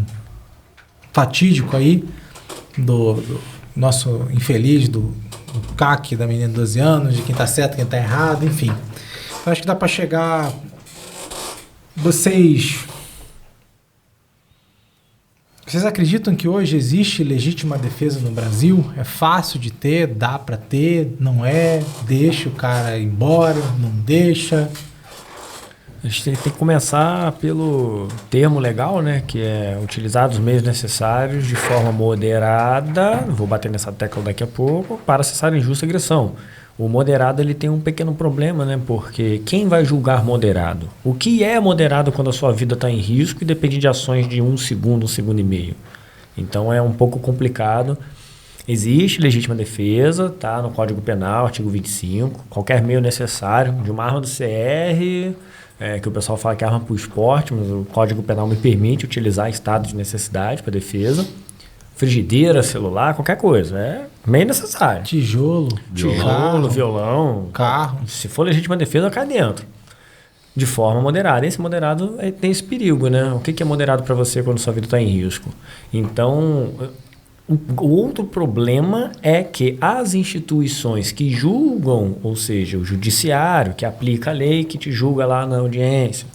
fatídico aí, do nosso infeliz, do CAC, da menina de 12 anos, de quem tá certo, quem tá errado, enfim. Eu acho que dá pra chegar... Vocês acreditam que hoje existe legítima defesa no Brasil? É fácil de ter? Dá pra ter? Não é? Deixa o cara ir embora? Não deixa? A gente tem que começar pelo termo legal, né? Que é utilizar os meios necessários de forma moderada, vou bater nessa tecla daqui a pouco, para cessar a injusta agressão. O moderado ele tem um pequeno problema, né? Porque quem vai julgar moderado? O que é moderado quando a sua vida está em risco e depende de ações de 1 segundo, 1 segundo e meio? Então é um pouco complicado. Existe legítima defesa, tá? No Código Penal, artigo 25, qualquer meio necessário, de uma arma do CR, que o pessoal fala que é arma para o esporte, mas o Código Penal me permite utilizar estado de necessidade para defesa. Frigideira, celular, qualquer coisa. É meio necessário. Tijolo, Violão, carro. Se for legítima defesa, cai dentro. De forma moderada. Esse moderado tem esse perigo, né? O que é moderado para você quando sua vida está em risco? Então, o outro problema é que as instituições que julgam, ou seja, o judiciário, que aplica a lei, que te julga lá na audiência,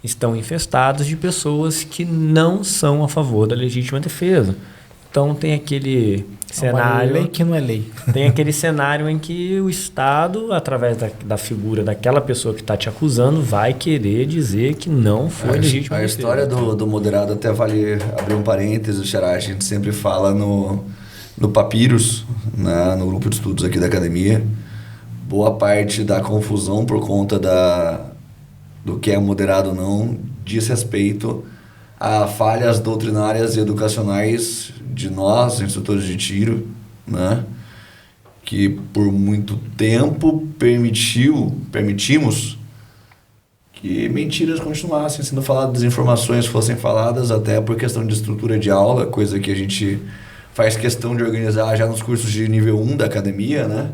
estão infestados de pessoas que não são a favor da legítima defesa. Então tem aquele cenário... lei que não é lei. Tem aquele cenário em que o Estado, através da figura daquela pessoa que está te acusando, vai querer dizer que não foi legítima defesa. A história do moderado, até vale abrir um parênteses, Xará, a gente sempre fala no Papyrus, né, no grupo de estudos aqui da academia. Boa parte da confusão por conta do que é moderado ou não diz respeito a falhas doutrinárias e educacionais de nós, instrutores de tiro, né? Que por muito tempo permitimos que mentiras continuassem sendo faladas, desinformações fossem faladas, até por questão de estrutura de aula, coisa que a gente faz questão de organizar já nos cursos de nível 1 da academia, né?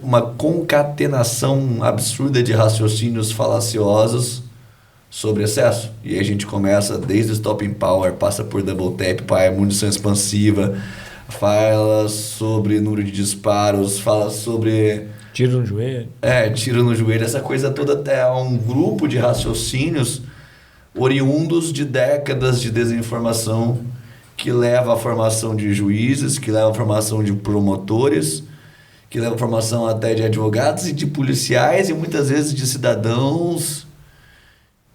Uma concatenação absurda de raciocínios falaciosos sobre excesso. E aí a gente começa desde o stopping power, passa por double tap, para munição expansiva, fala sobre número de disparos, fala sobre... Tiro no joelho. Tiro no joelho, essa coisa toda, até um grupo de raciocínios oriundos de décadas de desinformação que leva à formação de juízes, que leva à formação de promotores, que leva à formação até de advogados e de policiais e muitas vezes de cidadãos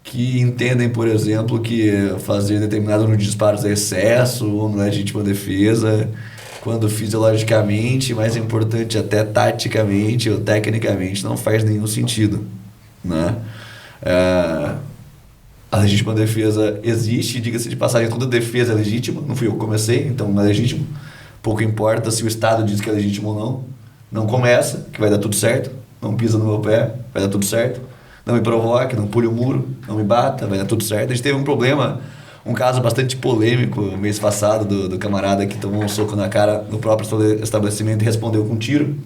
que entendem, por exemplo, que fazer determinado número de disparos é excesso ou não é legítima defesa, quando fisiologicamente, mais importante até taticamente ou tecnicamente, não faz nenhum sentido, né? A legítima defesa existe, diga-se de passagem, toda defesa é legítima, não fui eu que comecei, então não é legítimo. Pouco importa se o Estado diz que é legítimo ou não. Não começa, que vai dar tudo certo. Não pisa no meu pé, vai dar tudo certo. Não me provoque, não pule o muro, não me bata, vai dar tudo certo. A gente teve um problema, um caso bastante polêmico mês passado do camarada que tomou um soco na cara no próprio estabelecimento e respondeu com um tiro.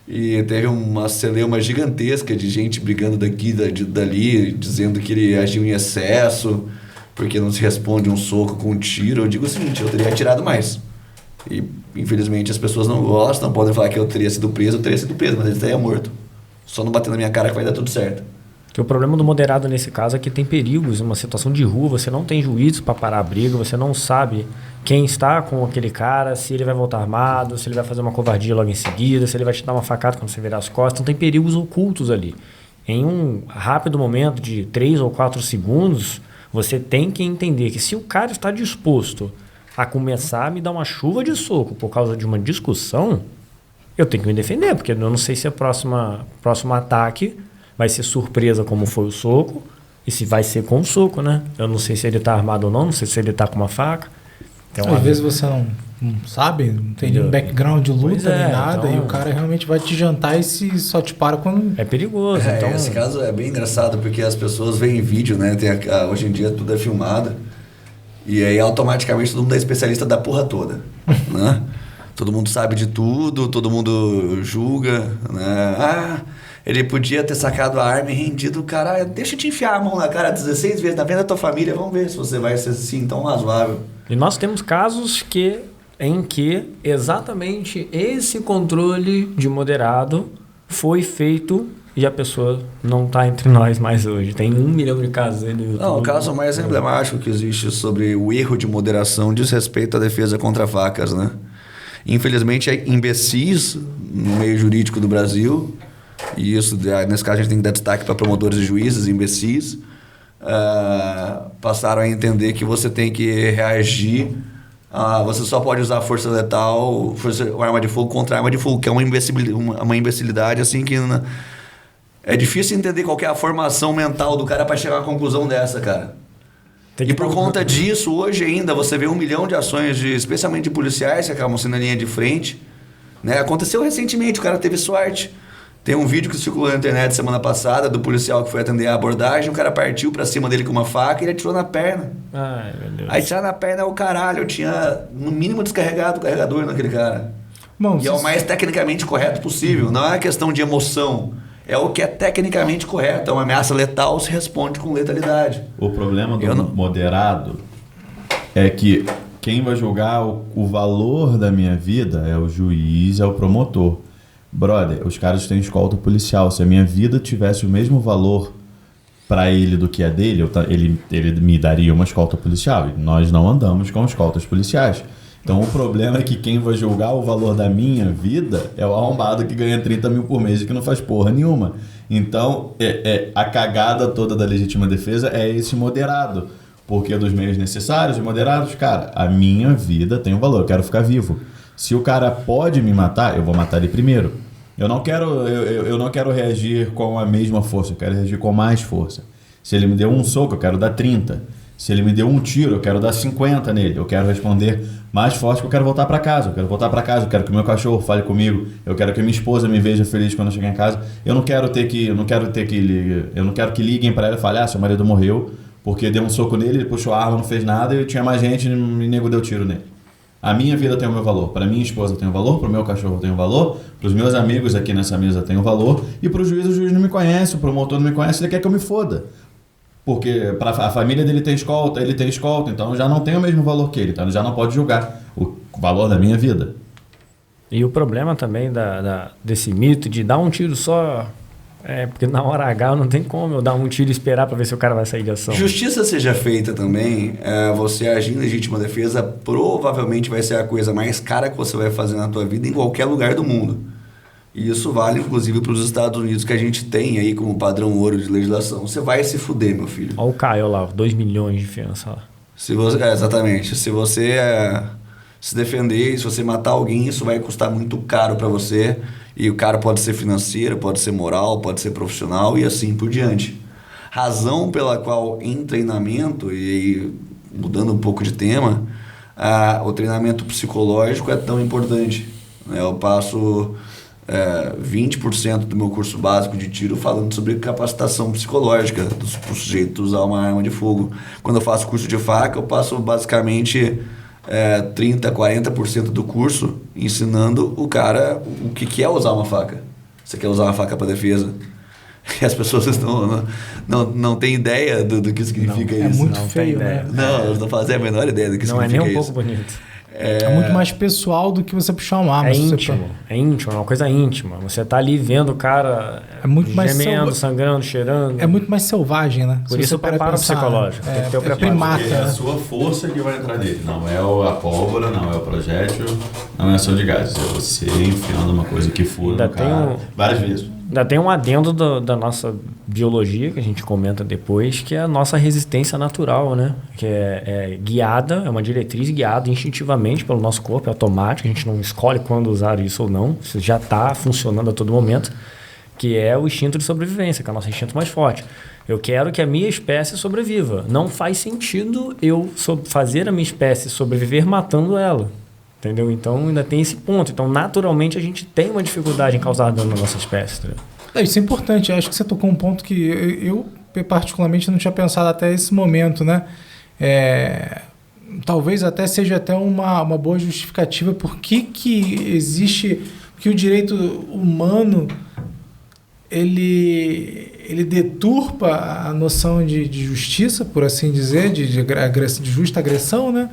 E teve uma celeuma gigantesca de gente brigando daqui, dali, dizendo que ele agiu em excesso, porque não se responde um soco com um tiro. Eu digo o seguinte, eu teria atirado mais. E, infelizmente, as pessoas não gostam, podem falar que eu teria sido preso, mas ele estaria morto. Só não bater na minha cara que vai dar tudo certo. Que o problema do moderado nesse caso é que tem perigos, uma situação de rua, você não tem juízo para parar a briga, você não sabe quem está com aquele cara, se ele vai voltar armado, se ele vai fazer uma covardia logo em seguida, se ele vai te dar uma facada quando você virar as costas. Então tem perigos ocultos ali. Em um rápido momento de 3 ou 4 segundos, você tem que entender que se o cara está disposto a começar a me dar uma chuva de soco por causa de uma discussão, eu tenho que me defender, porque eu não sei se o próximo ataque vai ser surpresa como foi o soco, e se vai ser com o soco, né? Eu não sei se ele está armado ou não sei se ele está com uma faca. Às vezes você não sabe, não tem nenhum background de luta nem nada, então... e o cara realmente vai te jantar e só te para quando... É perigoso, então... Esse caso é bem engraçado, porque as pessoas veem vídeo, né? Hoje em dia tudo é filmado, e aí automaticamente todo mundo é especialista da porra toda, né? Todo mundo sabe de tudo, todo mundo julga, né? Ele podia ter sacado a arma e rendido o cara. Deixa eu te enfiar a mão na cara 16 vezes na frente da tua família, vamos ver se você vai ser assim tão razoável. E nós temos casos em que exatamente esse controle de moderado foi feito e a pessoa não está entre nós mais hoje. Tem 1 milhão de casos aí no YouTube. Não, o caso mais emblemático que existe sobre o erro de moderação diz respeito à defesa contra facas, né? Infelizmente, imbecis no meio jurídico do Brasil, e isso, nesse caso, a gente tem que dar destaque para promotores e juízes, imbecis, passaram a entender que você tem que reagir. Você só pode usar força letal, arma de fogo contra arma de fogo, que é uma imbecilidade assim que é difícil entender qual que é a formação mental do cara para chegar a uma conclusão dessa, cara. E por conta disso, hoje ainda, você vê 1 milhão de ações, especialmente de policiais que acabam sendo na linha de frente, né? Aconteceu recentemente, o cara teve sorte. Tem um vídeo que circulou na internet semana passada do policial que foi atender a abordagem, o cara partiu pra cima dele com uma faca e ele atirou na perna. Ai, meu Deus. Aí tirar na perna é o caralho, eu tinha no mínimo descarregado o carregador naquele cara. Bom, E é o mais tecnicamente correto possível, não é questão de emoção. É o que é tecnicamente correto. É uma ameaça letal, se responde com letalidade. O problema do moderado é que quem vai julgar o valor da minha vida é o juiz, é o promotor. Brother, os caras têm escolta policial. Se a minha vida tivesse o mesmo valor para ele do que a dele, ele me daria uma escolta policial. E nós não andamos com escoltas policiais. Então o problema é que quem vai julgar o valor da minha vida é o arrombado que ganha 30 mil por mês e que não faz porra nenhuma. Então a cagada toda da legítima defesa é esse moderado. Porque dos meios necessários e moderados, cara, a minha vida tem um valor, eu quero ficar vivo. Se o cara pode me matar, eu vou matar ele primeiro. Eu não quero reagir com a mesma força, eu quero reagir com mais força. Se ele me deu um soco, eu quero dar 30. Se ele me deu um tiro, eu quero dar 50 nele. Eu quero responder mais forte, porque eu quero voltar para casa. Eu quero que o meu cachorro fale comigo. Eu quero que a minha esposa me veja feliz quando eu chegar em casa. Eu não quero que liguem para ela e falem: seu marido morreu porque deu um soco nele, ele puxou a arma, não fez nada e tinha mais gente e o nego deu tiro nele. A minha vida tem o meu valor. Para minha esposa tem um valor, para o meu cachorro tem um valor, para os meus amigos aqui nessa mesa tem um valor e para o juiz não me conhece, o promotor não me conhece, ele quer que eu me foda. Porque para a família dele tem escolta, ele tem escolta, então já não tem o mesmo valor que ele, então ele já não pode julgar o valor da minha vida. E o problema também desse mito de dar um tiro só, porque na hora H não tem como eu dar um tiro e esperar para ver se o cara vai sair de ação. Justiça seja feita também, você agir em legítima defesa provavelmente vai ser a coisa mais cara que você vai fazer na tua vida em qualquer lugar do mundo. E isso vale, inclusive, para os Estados Unidos, que a gente tem aí como padrão ouro de legislação. Você vai se fuder, meu filho. Olha o Caio lá, 2 milhões de fiança lá. Exatamente. Se você se defender, se você matar alguém, isso vai custar muito caro para você. E o caro pode ser financeiro, pode ser moral, pode ser profissional e assim por diante. Razão pela qual em treinamento, e mudando um pouco de tema, o treinamento psicológico é tão importante. Eu passo 20% do meu curso básico de tiro falando sobre capacitação psicológica do sujeito usar uma arma de fogo. Quando eu faço curso de faca, eu passo basicamente 30%, 40% do curso ensinando o cara o que é usar uma faca. Você quer usar uma faca para defesa? E as pessoas não têm ideia do que significa isso. É muito feio, né? Não, elas não fazem a menor ideia do que significa isso. Não é nem um pouco bonito. É muito mais pessoal do que você puxar uma arma. É íntimo, é uma coisa íntima. Você tá ali vendo o cara gemendo, sangrando, cheirando. É muito mais selvagem, né? Por isso o preparo psicológico. Tem que ter o preparo. Primata, é a sua força que vai entrar nele. Não é a pólvora, não é o projétil, não é a ação de gases. É você enfiando uma coisa que fura no cara várias vezes. Ainda tem um adendo da nossa biologia, que a gente comenta depois, que é a nossa resistência natural, né? Que é guiada, é uma diretriz guiada instintivamente pelo nosso corpo, é automático, a gente não escolhe quando usar isso ou não, isso já está funcionando a todo momento, que é o instinto de sobrevivência, que é o nosso instinto mais forte. Eu quero que a minha espécie sobreviva. Não faz sentido eu fazer a minha espécie sobreviver matando ela. Entendeu? Então ainda tem esse ponto. Então, naturalmente, a gente tem uma dificuldade em causar dano na nossa espécie. Entendeu? Isso é importante. Acho que você tocou um ponto que eu particularmente não tinha pensado até esse momento, né? Talvez até seja até uma boa justificativa por que existe, que o direito humano ele deturpa a noção de justiça, por assim dizer, de justa agressão, né?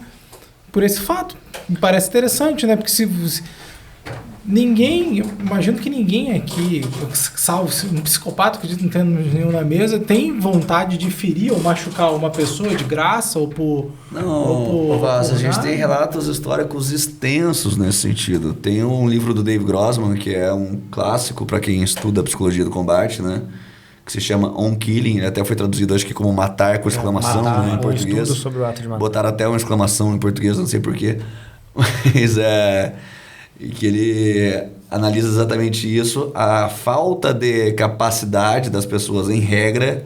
Por esse fato. Me parece interessante, né? Porque imagino que ninguém aqui, salvo um psicopata que não tem nenhum na mesa, tem vontade de ferir ou machucar uma pessoa de graça ou por... Não, Vaz, a gente tem relatos históricos extensos nesse sentido. Tem um livro do Dave Grossman, que é um clássico para quem estuda a psicologia do combate, né? Que se chama On Killing, ele até foi traduzido acho que como matar com exclamação, né, em português. Estudo sobre o ato de matar. Botaram até uma exclamação em português, não sei porquê. Mas que ele analisa exatamente isso, a falta de capacidade das pessoas, em regra,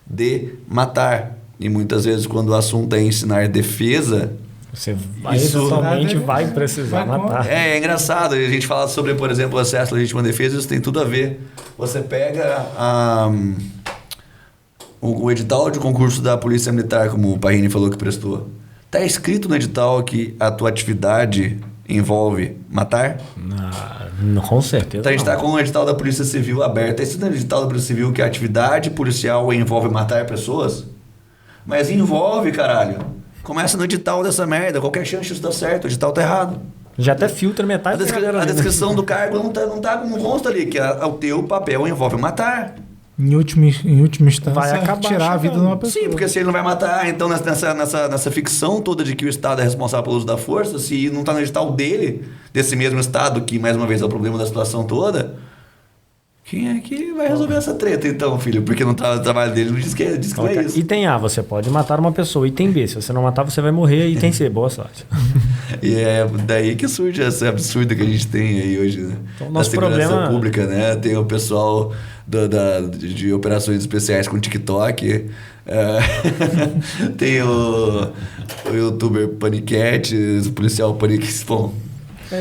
de matar. E muitas vezes, quando o assunto é ensinar defesa... Você eventualmente vai precisar matar. É engraçado. A gente fala sobre, por exemplo, o acesso à legítima defesa, isso tem tudo a ver. Você pega o edital de concurso da Polícia Militar, como o Parrini falou que prestou. Está escrito no edital que a tua atividade envolve matar? Não, com certeza. Então a gente está com o edital da Polícia Civil aberto. Está escrito no edital da Polícia Civil que a atividade policial envolve matar pessoas? Mas envolve, caralho. Começa no edital dessa merda. Qualquer chance disso dar certo. O edital tá errado. Já até filtra metade a descrição do cargo não tá como consta ali, que o teu papel envolve matar. Em última instância, vai acabar tirar a vida de uma pessoa. Sim, porque se ele não vai matar, então nessa ficção toda de que o Estado é responsável pelo uso da força, se não está no edital dele, desse mesmo Estado, que mais uma vez é o problema da situação toda, quem é que vai resolver essa treta então, filho? Porque não tá no trabalho dele, não diz que é isso. Item A, você pode matar uma pessoa. Item B, se você não matar, você vai morrer. Item C, boa sorte. E é daí que surge esse absurdo que a gente tem aí hoje, né? Então, da segurança pública, né? Tem o pessoal de operações especiais com TikTok, tem o youtuber Panicat, o policial Panicat. Bom,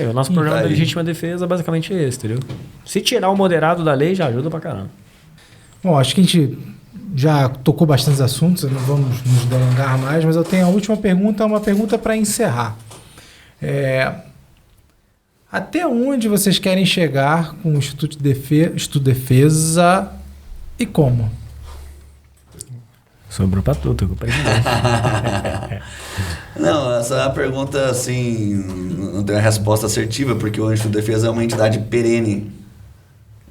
o nosso programa da legítima defesa basicamente é esse, entendeu? Se tirar o moderado da lei, já ajuda pra caramba. Bom, acho que a gente já tocou bastantes assuntos, não vamos nos delongar mais, mas eu tenho a última pergunta, uma pergunta para encerrar. Até onde vocês querem chegar com o Instituto de Defesa e como? Sobrou pra tudo, com o presidente. Não, essa é uma pergunta, assim, não tem uma resposta assertiva, porque o Instituto de Defesa é uma entidade perene.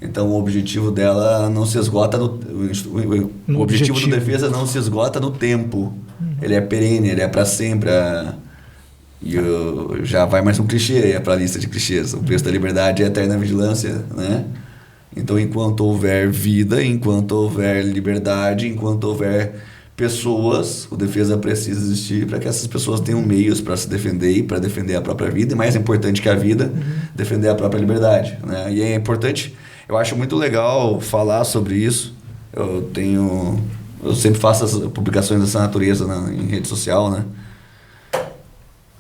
Então, o objetivo dela não se esgota o objetivo do defesa não se esgota no tempo. Ele é perene, ele é para sempre. E já vai mais um clichê aí para a lista de clichês. O preço da liberdade é a eterna vigilância, né? Então, enquanto houver vida, enquanto houver liberdade, enquanto houver pessoas, o defesa precisa existir para que essas pessoas tenham meios para se defender e para defender a própria vida. E mais importante que a vida, defender a própria liberdade, né? E é importante, eu acho muito legal falar sobre isso. Eu sempre faço as publicações dessa natureza em rede social, né?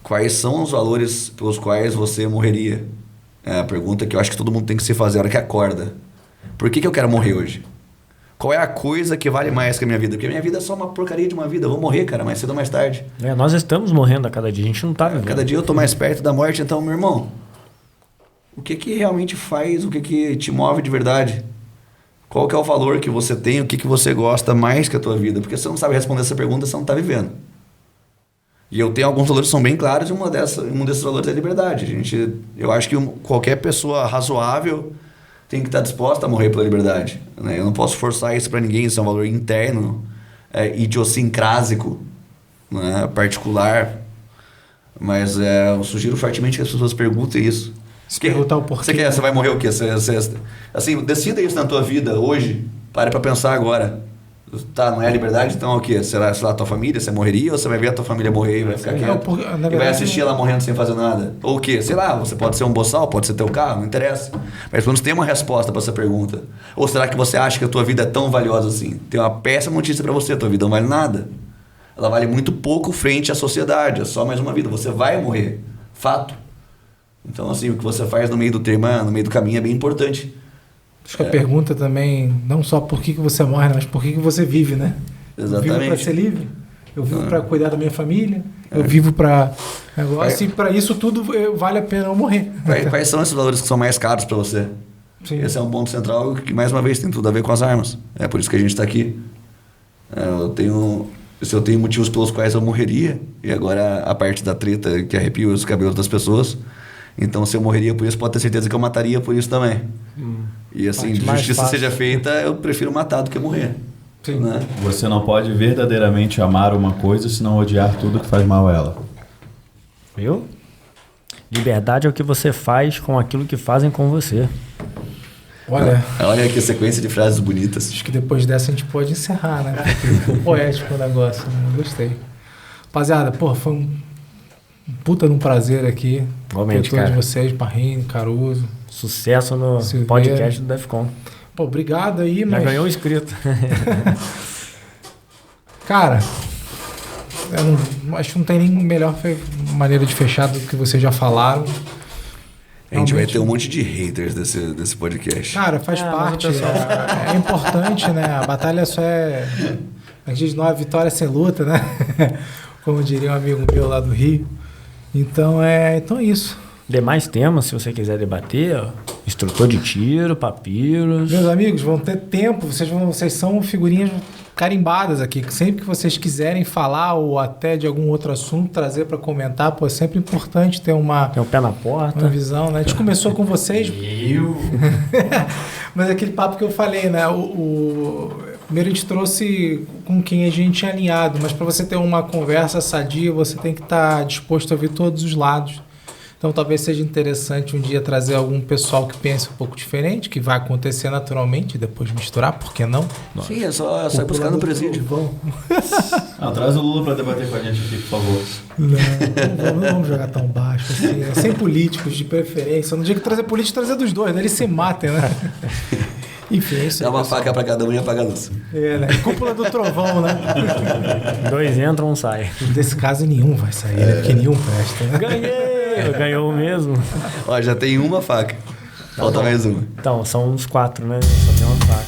Quais são os valores pelos quais você morreria? É a pergunta que eu acho que todo mundo tem que se fazer a hora que acorda. Por que eu quero morrer hoje? Qual é a coisa que vale mais que a minha vida? Porque a minha vida é só uma porcaria de uma vida. Eu vou morrer, cara, mais cedo ou mais tarde. Nós estamos morrendo a cada dia, a gente não tá vivendo. Cada dia eu tô mais perto da morte. Então, meu irmão, o que realmente faz, o que te move de verdade? Qual que é o valor que você tem, o que você gosta mais que a tua vida? Porque se você não sabe responder essa pergunta, você não tá vivendo. E eu tenho alguns valores que são bem claros e um desses valores é a liberdade. Eu acho que qualquer pessoa razoável tem que estar disposta a morrer pela liberdade, né? Eu não posso forçar isso para ninguém, isso é um valor interno, idiosincrásico, né? Particular. Mas eu sugiro fortemente que as pessoas perguntem isso. Se perguntar o porquê. Você vai morrer o quê? Assim, decida isso na tua vida hoje, pare para pensar agora. Tá, não é a liberdade, então o quê? Será, sei lá, a tua família, você morreria ou você vai ver a tua família morrer e vai ficar quieto? E vai assistir ela morrendo sem fazer nada? Ou o quê? Sei lá, você pode ser um boçal, pode ser teu carro, não interessa. Mas pelo menos tem uma resposta pra essa pergunta. Ou será que você acha que a tua vida é tão valiosa assim? Tem uma péssima notícia pra você, a tua vida não vale nada. Ela vale muito pouco frente à sociedade, é só mais uma vida. Você vai morrer, fato. Então assim, o que você faz no meio do termo, no meio do caminho é bem importante. Acho que a pergunta também, não só por que você morre, mas por que você vive, né? Exatamente. Eu vivo para ser livre, eu vivo para cuidar da minha família, eu vivo para negócio, e para isso tudo vale a pena eu morrer. Quais são esses valores que são mais caros para você? Sim. Esse é um ponto central que, mais uma vez, tem tudo a ver com as armas. É por isso que a gente está aqui. Se eu tenho motivos pelos quais eu morreria, e agora a parte da treta que arrepia os cabelos das pessoas, então se eu morreria por isso, pode ter certeza que eu mataria por isso também. E assim, justiça seja feita, eu prefiro matar do que morrer. Sim. Né? Você não pode verdadeiramente amar uma coisa se não odiar tudo que faz mal a ela. Viu? Liberdade é o que você faz com aquilo que fazem com você. Olha que sequência de frases bonitas. acho que depois dessa a gente pode encerrar, né? Porque ficou poético o negócio, né? Gostei. Rapaziada, foi um puta de um prazer aqui. Igualmente, todos cara. vocês, Parrini, Caruso. Sucesso no Silveira. podcast do DEFCON. Pô, obrigado aí, Já mas... ganhou um inscrito. Cara, acho que não tem nem melhor maneira de fechar do que vocês já falaram. A gente vai Realmente. ter um monte de haters desse podcast. Cara, faz mas parte. o pessoal- É importante, né? A batalha só é... A gente diz, não é vitória sem luta, né? Como diria um amigo meu lá do Rio. Então é isso. Demais temas, se você quiser debater, ó, instrutor de tiro, papiros. Meus amigos, vão ter tempo. Vocês são figurinhas carimbadas aqui. Sempre que vocês quiserem falar ou até de algum outro assunto, trazer para comentar, pô, é sempre importante ter uma Tem o pé na porta. visão, né? A gente começou com vocês... Mas aquele papo que eu falei, né? Primeiro a gente trouxe com quem a gente é alinhado, mas para você ter uma conversa sadia, você tem que estar disposto a ouvir todos os lados. Então talvez seja interessante um dia trazer algum pessoal que pense um pouco diferente, que vai acontecer naturalmente, depois misturar, por que não? Sim, é só buscar no presídio. Traz o Lula para debater com a gente aqui, por favor. Não vamos jogar tão baixo assim, né? Sem políticos de preferência. No dia que trazer político, trazer dos dois, né? Eles se matem, né? Enfim, é isso aí, Dá uma pessoal. faca pra cada um e apaga a luz. Né? Cúpula do trovão, né? 2 entram, um sai. Desse caso nenhum vai sair, né? Porque nenhum presta, né? Ganhei! Ganhou mesmo. Ó, já tem uma faca. Falta mais uma. Então, são uns 4, né? Só tem uma faca.